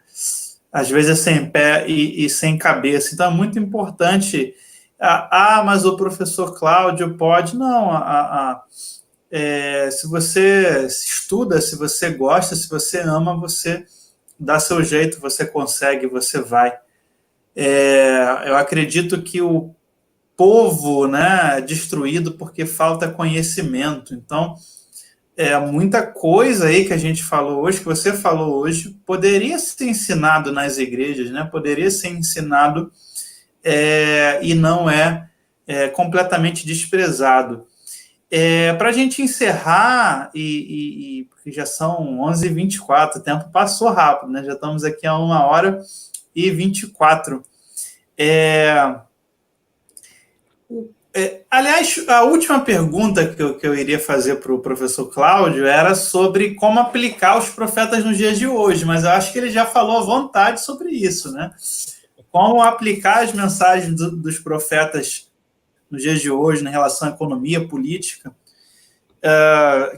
às vezes é sem pé e sem cabeça. Então é muito importante. Mas o professor Cláudio pode. Não, se você estuda, se você gosta, se você ama, você dá seu jeito, você consegue, você vai. Eu acredito que o povo, né, é destruído porque falta conhecimento. Então, muita coisa aí que a gente falou hoje, que você falou hoje, poderia ser ensinado nas igrejas, né? Poderia ser ensinado e não completamente desprezado. Para a gente encerrar, porque já são 11h24, o tempo passou rápido, né? Já estamos aqui a 1h24. Aliás, a última pergunta que eu iria fazer para o professor Cláudio era sobre como aplicar os profetas nos dias de hoje, mas eu acho que ele já falou à vontade sobre isso, né? Como aplicar as mensagens dos profetas nos dias de hoje, em relação à economia, política,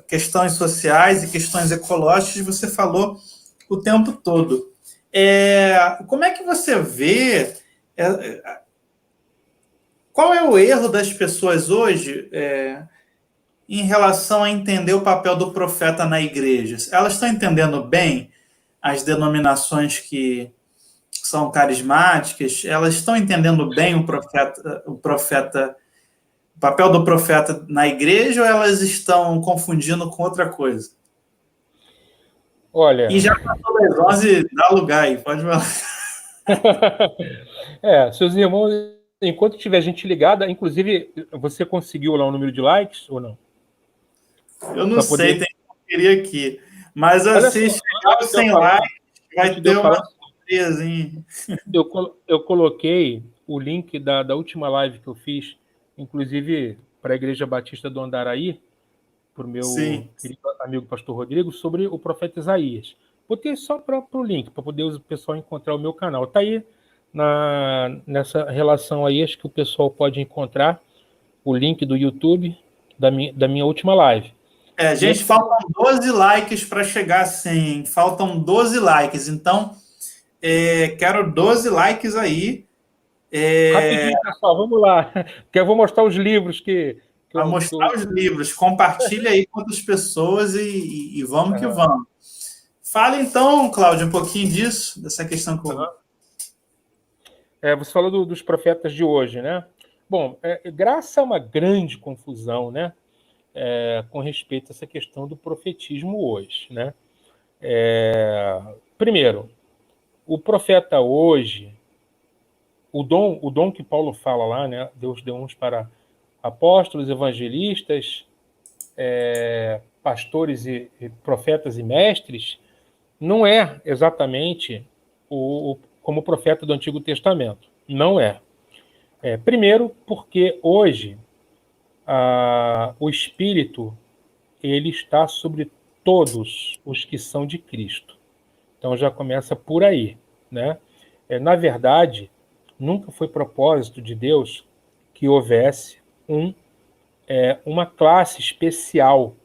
questões sociais e questões ecológicas, você falou o tempo todo. Como é que você vê... Qual é o erro das pessoas hoje em relação a entender o papel do profeta na igreja? Elas estão entendendo bem as denominações que que são carismáticas, elas estão entendendo bem o papel do profeta na igreja, ou elas estão confundindo com outra coisa? Olha, E já passou das 11, dá lugar aí, pode falar. seus irmãos, enquanto tiver gente ligada, inclusive, você conseguiu lá o número de likes ou não? Eu não Pra sei, poder... tem que conferir aqui. Mas Olha assim, só, chegar aos antes de eu 100 falar, likes, vai ter uma surpresinha. eu coloquei o link da última live que eu fiz, inclusive para a Igreja Batista do Andaraí, para o meu Sim. querido amigo pastor Rodrigo, sobre o profeta Isaías. Botei só para o link, para poder o pessoal encontrar o meu canal. Está aí nessa relação aí, acho que o pessoal pode encontrar o link do YouTube da minha última live. Gente, faltam 12 likes para chegar a 100. Faltam 12 likes. Então, quero 12 likes aí. Rapidinho, pessoal, vamos lá. Que eu vou mostrar os livros que Para mostrar os livros. Compartilha aí com outras pessoas e vamos que vamos. Fala então, Cláudio, um pouquinho disso, dessa questão que eu... Você falou dos profetas de hoje, né? Bom, graças a uma grande confusão, né? Com respeito a essa questão do profetismo hoje, né? Primeiro, o profeta hoje, o dom que Paulo fala lá, né? Deus deu uns para apóstolos, evangelistas, pastores e profetas e mestres, não é exatamente como o profeta do Antigo Testamento. Não é. Primeiro, porque hoje o Espírito ele está sobre todos os que são de Cristo. Então já começa por aí, né? Na verdade, nunca foi propósito de Deus que houvesse uma classe especial,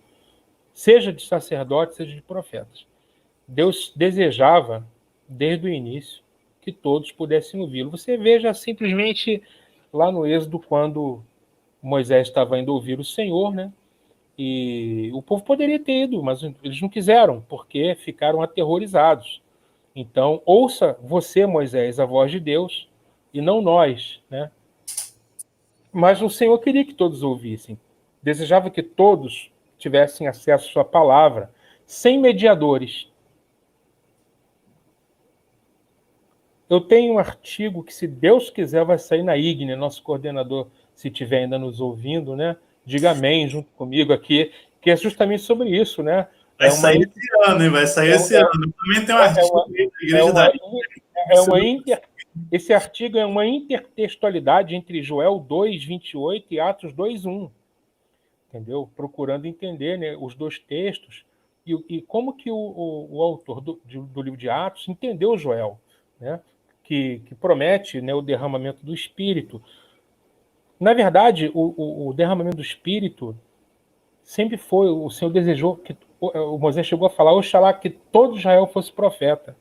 seja de sacerdotes, seja de profetas. Deus desejava, desde o início, que todos pudessem ouvi-lo. Você veja simplesmente lá no Êxodo, quando Moisés estava indo ouvir o Senhor, né? E o povo poderia ter ido, mas eles não quiseram, porque ficaram aterrorizados. Então, ouça você, Moisés, a voz de Deus, e não nós, né? Mas o Senhor queria que todos ouvissem. Desejava que todos tivessem acesso à sua palavra, sem mediadores. Eu tenho um artigo que, se Deus quiser, vai sair na IGNE, nosso coordenador, se estiver ainda nos ouvindo, né? Diga amém junto comigo aqui, que é justamente sobre isso, né? Vai sair esse ano, hein? Vai sair esse ano. Também tem um artigo da Igreja Esse artigo é uma intertextualidade entre Joel 2:28 e Atos 2:1. Entendeu? Procurando entender, né, os dois textos e como que o autor do livro de Atos entendeu Joel, né? Que promete, né, o derramamento do Espírito. Na verdade, o derramamento do Espírito sempre foi, o Senhor desejou, que o Moisés chegou a falar, oxalá que todo Israel fosse profeta.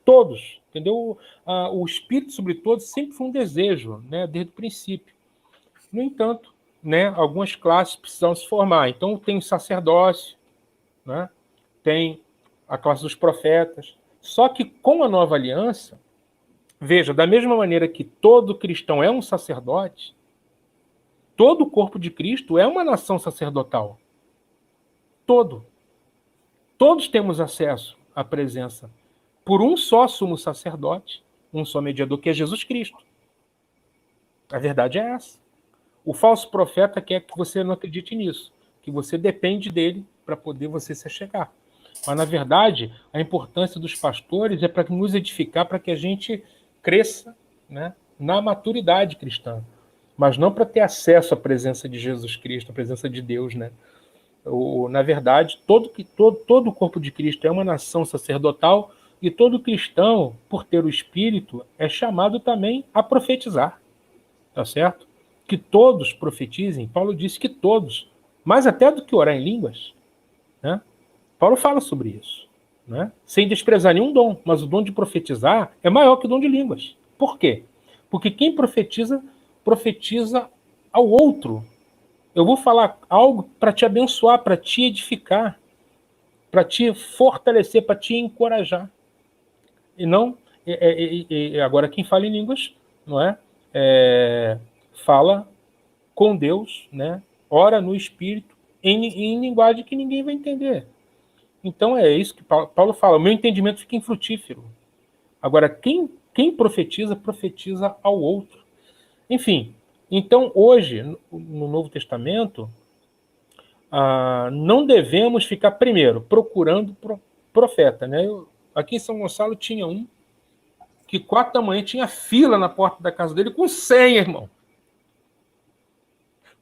Todos, entendeu? O Espírito sobre todos sempre foi um desejo, né, desde o princípio. No entanto, né, algumas classes precisam se formar. Então, tem o sacerdócio, né, tem a classe dos profetas. Só que com a nova aliança, veja, da mesma maneira que todo cristão é um sacerdote, todo o corpo de Cristo é uma nação sacerdotal. Todos temos acesso à presença por um só sumo sacerdote, um só mediador, que é Jesus Cristo. A verdade é essa. O falso profeta quer que você não acredite nisso, que você depende dele para poder você se achegar. Mas, na verdade, a importância dos pastores é para nos edificar, para que a gente cresça, né, na maturidade cristã, mas não para ter acesso à presença de Jesus Cristo, à presença de Deus, né? Na verdade, todo o corpo de Cristo é uma nação sacerdotal e todo cristão, por ter o Espírito, é chamado também a profetizar. Tá certo? Que todos profetizem. Paulo disse que todos, mais até do que orar em línguas, né? Paulo fala sobre isso, né? Sem desprezar nenhum dom, mas o dom de profetizar é maior que o dom de línguas. Por quê? Porque quem profetiza, profetiza ao outro. Eu vou falar algo para te abençoar, para te edificar, para te fortalecer, para te encorajar. E não Agora, quem fala em línguas, não é? Fala com Deus, né? Ora no Espírito, em linguagem que ninguém vai entender. Então, é isso que Paulo fala. O meu entendimento fica infrutífero. Agora, quem profetiza, profetiza ao outro. Enfim, então, hoje, no Novo Testamento, não devemos ficar, primeiro, procurando profeta, né? Aqui em São Gonçalo tinha um que 4 da manhã tinha fila na porta da casa dele com senha, irmão.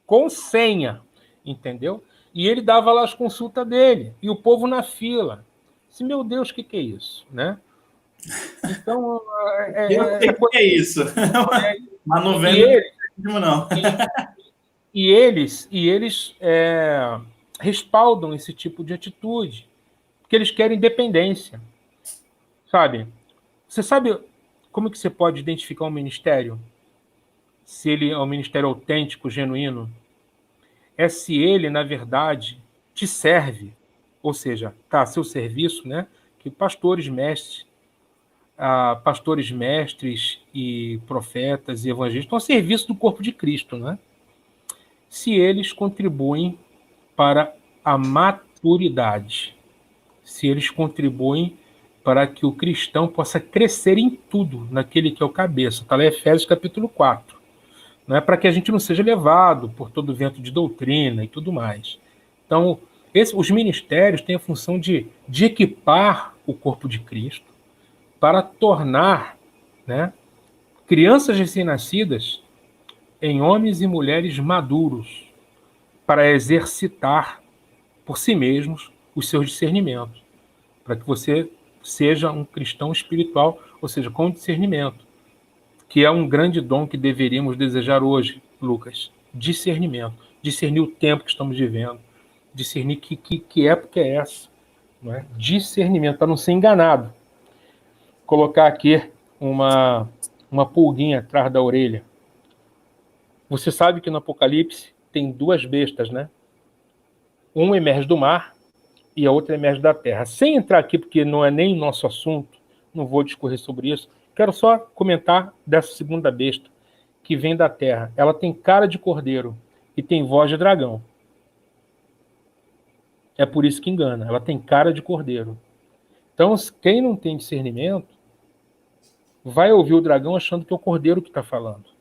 Com senha, entendeu? E ele dava lá as consultas dele, e o povo na fila. Disse, meu Deus, o que é isso? Né? Então, que é isso? Mas não vendo não. E eles respaldam esse tipo de atitude, porque eles querem independência, sabe? Você sabe como que você pode identificar um ministério? Se ele é um ministério autêntico, genuíno? É se ele, na verdade, te serve, ou seja, está a seu serviço, né? Que pastores, mestres e profetas e evangelistas estão a serviço do corpo de Cristo, né? Se eles contribuem para a maturidade, se eles contribuem para que o cristão possa crescer em tudo, naquele que é o cabeça. Está lá em Efésios capítulo 4. Não é para que a gente não seja levado por todo vento de doutrina e tudo mais. Então, os ministérios têm a função de equipar o corpo de Cristo para tornar, né, crianças recém-nascidas em homens e mulheres maduros, para exercitar por si mesmos os seus discernimentos, para que você seja um cristão espiritual, ou seja, com discernimento, que é um grande dom que deveríamos desejar hoje, Lucas. Discernimento. Discernir o tempo que estamos vivendo. Discernir que época é essa. Não é? Discernimento, para não ser enganado. Colocar aqui uma pulguinha atrás da orelha. Você sabe que no Apocalipse tem 2 bestas, né? Um emerge do mar e a outra emerge da terra. Sem entrar aqui, porque não é nem nosso assunto, não vou discorrer sobre isso, quero só comentar dessa segunda besta, que vem da terra. Ela tem cara de cordeiro e tem voz de dragão. É por isso que engana. Ela tem cara de cordeiro. Então, quem não tem discernimento vai ouvir o dragão achando que é o cordeiro que está falando.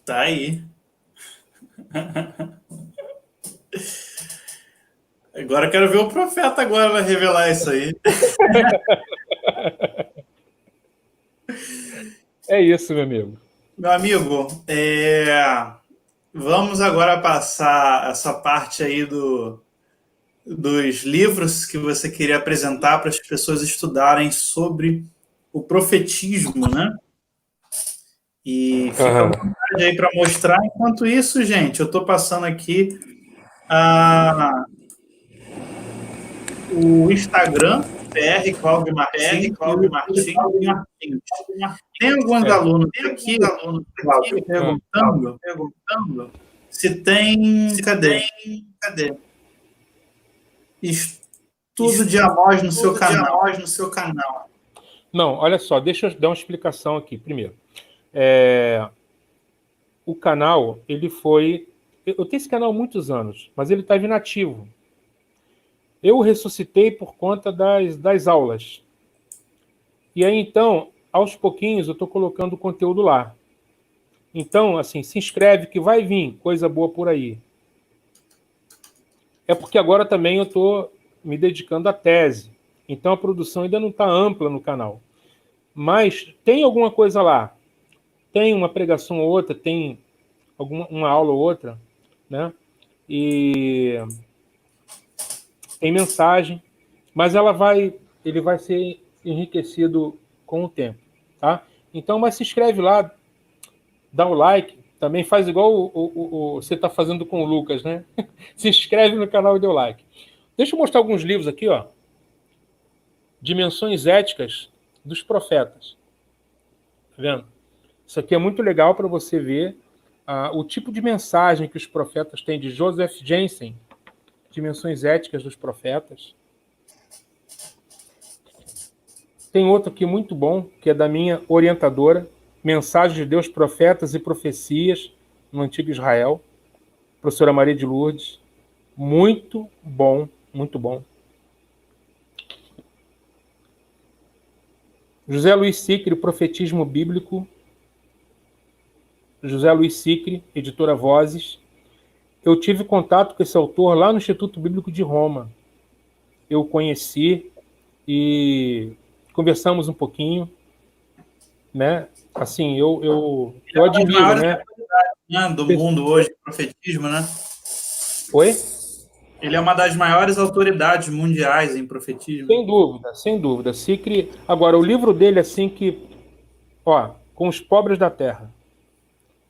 Tá aí. Agora eu quero ver o profeta agora vai revelar isso aí. É isso, meu amigo. Meu amigo, vamos agora passar essa parte aí dos livros que você queria apresentar para as pessoas estudarem sobre o profetismo, né? E fica à vontade aí para mostrar. Enquanto isso, gente, eu estou passando aqui o Instagram, PR Cláudio Martins. Tem alguns alunos aqui perguntando se tem. Cadê? Estudo de Amós no seu canal. Não, olha só, deixa eu dar uma explicação aqui primeiro. O canal, ele foi... Eu tenho esse canal há muitos anos, mas ele estava inativo. Eu o ressuscitei por conta das aulas. E aí, então, aos pouquinhos, eu estou colocando o conteúdo lá. Então, assim, se inscreve que vai vir coisa boa por aí. É porque agora também eu estou me dedicando à tese. Então, a produção ainda não está ampla no canal. Mas tem alguma coisa lá. Tem uma pregação ou outra, tem uma aula ou outra, né? E tem mensagem, mas ele vai ser enriquecido com o tempo, tá? Então, mas se inscreve lá, dá o like, também faz igual você está fazendo com o Lucas, né? Se inscreve no canal e dê o like. Deixa eu mostrar alguns livros aqui, ó. Dimensões éticas dos profetas. Tá vendo? Isso aqui é muito legal para você ver o tipo de mensagem que os profetas têm, de Joseph Jensen, Dimensões Éticas dos Profetas. Tem outro aqui muito bom, que é da minha orientadora, Mensagem de Deus, Profetas e Profecias no Antigo Israel, professora Maria de Lourdes. Muito bom, muito bom. José Luiz Sicre, Profetismo Bíblico. José Luiz Sicre, editora Vozes. Eu tive contato com esse autor lá no Instituto Bíblico de Roma. Eu o conheci e conversamos um pouquinho, né? Assim, eu admiro, né? Do mundo hoje, profetismo, né? Oi? Ele é uma das maiores autoridades mundiais em profetismo. Sem dúvida, sem dúvida. Sicre. Agora, o livro dele, assim, que... Ó, Com os Pobres da Terra.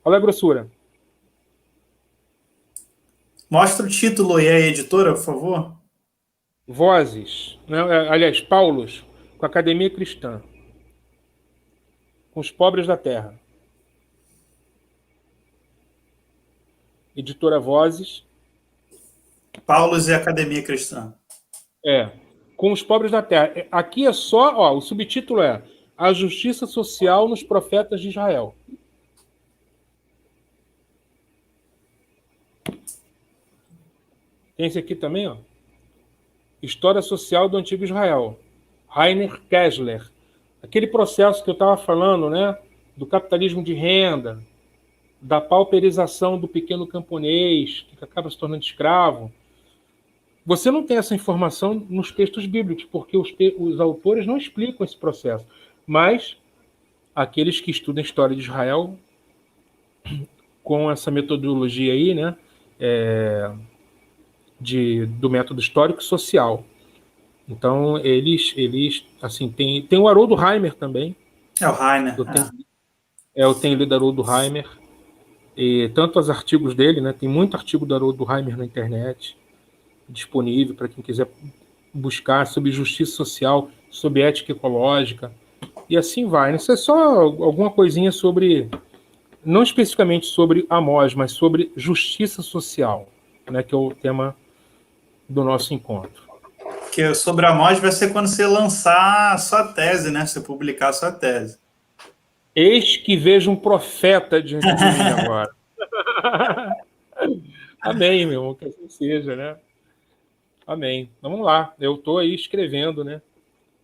Olha a grossura. Mostra o título e a editora, por favor. Vozes. Né? Aliás, Paulos, com a Academia Cristã. Com os Pobres da Terra. Editora Vozes. Paulos e Academia Cristã. Com os Pobres da Terra. Aqui é só... Ó, o subtítulo é A Justiça Social nos Profetas de Israel. Tem esse aqui também, ó. História Social do Antigo Israel. Rainer Kessler. Aquele processo que eu estava falando, né? Do capitalismo de renda, da pauperização do pequeno camponês, que acaba se tornando escravo. Você não tem essa informação nos textos bíblicos, porque os autores não explicam esse processo. Mas aqueles que estudam a história de Israel, com essa metodologia aí, né? Do método histórico e social. Então, eles assim, tem o Haroldo Heimer também. É o Rainer. Eu tenho lido Haroldo Heimer, e tanto os artigos dele, né? Tem muito artigo do Haroldo Heimer na internet, disponível para quem quiser buscar sobre justiça social, sobre ética ecológica, e assim vai. Isso é só alguma coisinha sobre, não especificamente sobre Amós, mas sobre justiça social, né? Que é o tema do nosso encontro. Que sobre Amós vai ser quando você lançar a sua tese, né? Você publicar a sua tese. Eis que vejo um profeta diante de mim agora. Amém, meu irmão, que assim seja, né? Amém. Vamos lá, eu estou aí escrevendo, né?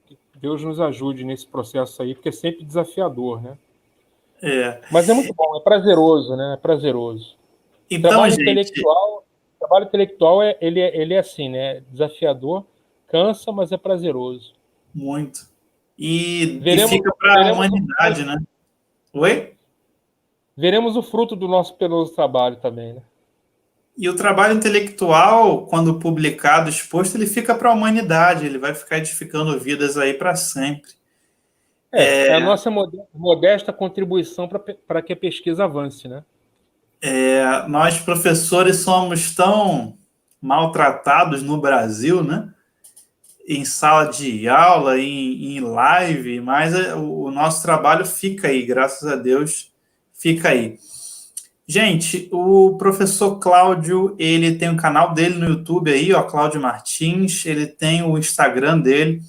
Que Deus nos ajude nesse processo aí, porque é sempre desafiador, né? Mas é muito bom, é prazeroso, né? É prazeroso. Então, trabalho gente... trabalho intelectual ele é assim, né? Desafiador, cansa, mas é prazeroso. Muito. E fica para a humanidade, né? Oi? Veremos o fruto do nosso penoso trabalho também, né? E o trabalho intelectual, quando publicado, exposto, ele fica para a humanidade, ele vai ficar edificando vidas aí para sempre. É a nossa modesta contribuição para que a pesquisa avance, né? Nós, professores, somos tão maltratados no Brasil, né? Em sala de aula, em live, mas o nosso trabalho fica aí, graças a Deus, fica aí. Gente, o professor Cláudio, ele tem um canal dele no YouTube aí, ó, Cláudio Martins, ele tem o Instagram dele,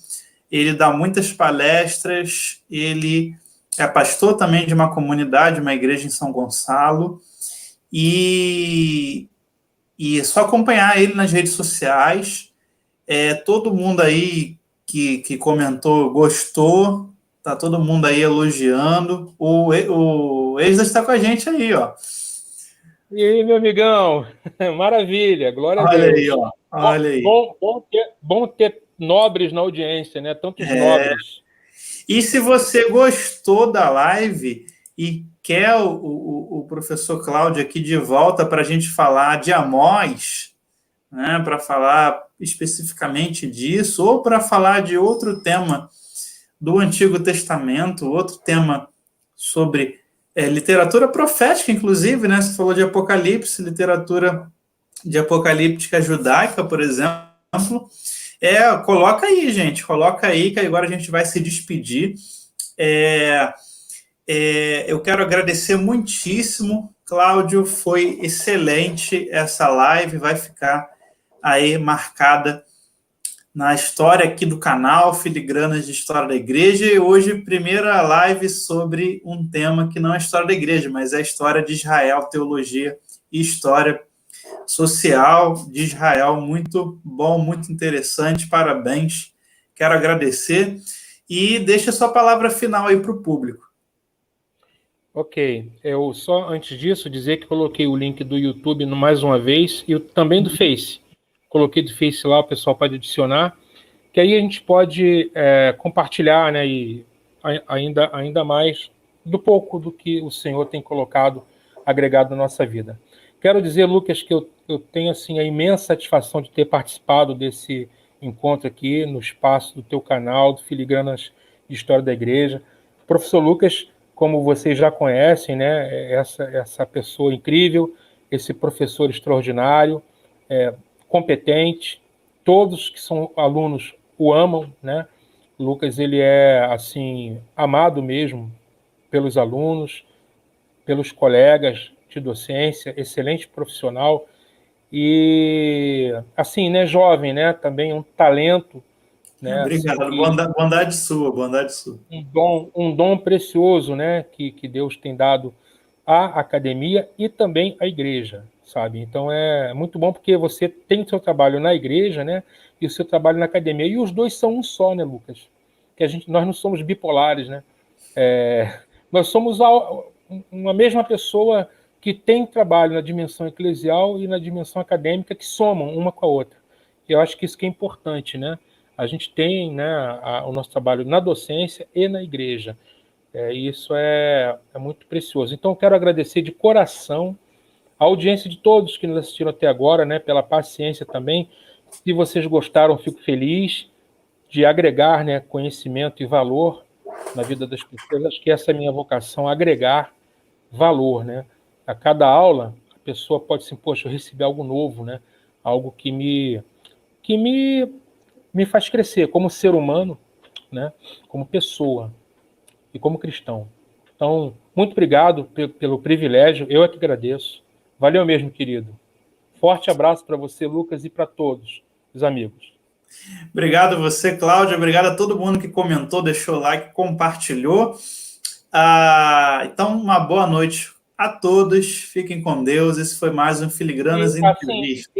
ele dá muitas palestras, ele é pastor também de uma comunidade, uma igreja em São Gonçalo, e é só acompanhar ele nas redes sociais. Todo mundo aí que comentou gostou, tá todo mundo aí elogiando. O Exas está com a gente aí, ó. E aí, meu amigão? Maravilha, glória a Deus. Olha aí, ó. Olha aí. Bom ter nobres na audiência, né? Tantos nobres. E se você gostou da live e quer o professor Cláudio aqui de volta para a gente falar de Amós, né, para falar especificamente disso, ou para falar de outro tema do Antigo Testamento, outro tema sobre literatura profética, inclusive, né? Você falou de Apocalipse, literatura de apocalíptica judaica, por exemplo. Coloca aí, gente, coloca aí, que agora a gente vai se despedir. Eu quero agradecer muitíssimo, Cláudio, foi excelente essa live, vai ficar aí marcada na história aqui do canal, Filigranas de História da Igreja, e hoje primeira live sobre um tema que não é história da igreja, mas é a história de Israel, teologia e história social de Israel. Muito bom, muito interessante, parabéns, quero agradecer, e deixa a sua palavra final aí para o público. Ok, eu só antes disso dizer que coloquei o link do YouTube mais uma vez e também do Face. Coloquei do Face lá, o pessoal pode adicionar, que aí a gente pode compartilhar, né, e ainda mais do pouco do que o Senhor tem colocado, agregado na nossa vida. Quero dizer, Lucas, que eu tenho assim, a imensa satisfação de ter participado desse encontro aqui no espaço do teu canal, do Filigranas de História da Igreja. Professor Lucas, como vocês já conhecem, né, essa pessoa incrível, esse professor extraordinário, competente, todos que são alunos o amam, né? Lucas, ele é, assim, amado mesmo pelos alunos, pelos colegas de docência, excelente profissional e, assim, né, jovem, né, também um talento, né, assim, Obrigado, que bondade sua, bondade sua. um dom precioso, né, que Deus tem dado à academia e também à igreja, sabe? Então é muito bom porque você tem o seu trabalho na igreja, né, e o seu trabalho na academia, e os dois são um só, né, Lucas? Que nós não somos bipolares, né? Nós somos uma mesma pessoa que tem trabalho na dimensão eclesial e na dimensão acadêmica que somam uma com a outra. E eu acho que isso que é importante, né? A gente tem, né, o nosso trabalho na docência e na igreja. Isso é muito precioso. Então, eu quero agradecer de coração a audiência de todos que nos assistiram até agora, né, pela paciência também. Se vocês gostaram, fico feliz de agregar, né, conhecimento e valor na vida das pessoas. Acho que essa é a minha vocação, agregar valor, né? A cada aula, a pessoa pode assim, poxa, eu recebi algo novo, né? Algo que me faz crescer como ser humano, né? Como pessoa e como cristão. Então, muito obrigado pelo privilégio, eu é que agradeço. Valeu mesmo, querido. Forte abraço para você, Lucas, e para todos os amigos. Obrigado a você, Cláudio. Obrigado a todo mundo que comentou, deixou like, compartilhou. Então, uma boa noite a todos. Fiquem com Deus. Esse foi mais um Filigranas Assim, Entrevista.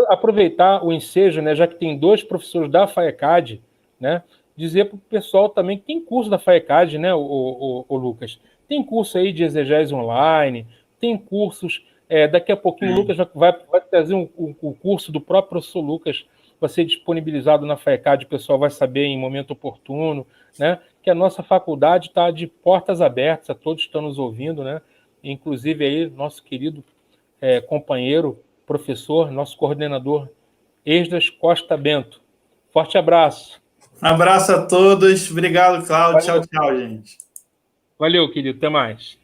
aproveitar o ensejo, né, já que tem dois professores da FAECAD, né, dizer para o pessoal também que tem curso da FAECAD, né, o Lucas. Tem curso aí de exegese online, tem cursos. Daqui a pouquinho o Lucas vai trazer um curso do próprio professor Lucas, vai ser disponibilizado na FAECAD, o pessoal vai saber em momento oportuno, né, que a nossa faculdade está de portas abertas a todos que estão nos ouvindo, né, inclusive aí nosso querido companheiro, professor, nosso coordenador, Esdras Costa Bento. Forte abraço. Um abraço a todos. Obrigado, Cláudio. Valeu. Tchau, tchau, gente. Valeu, querido. Até mais.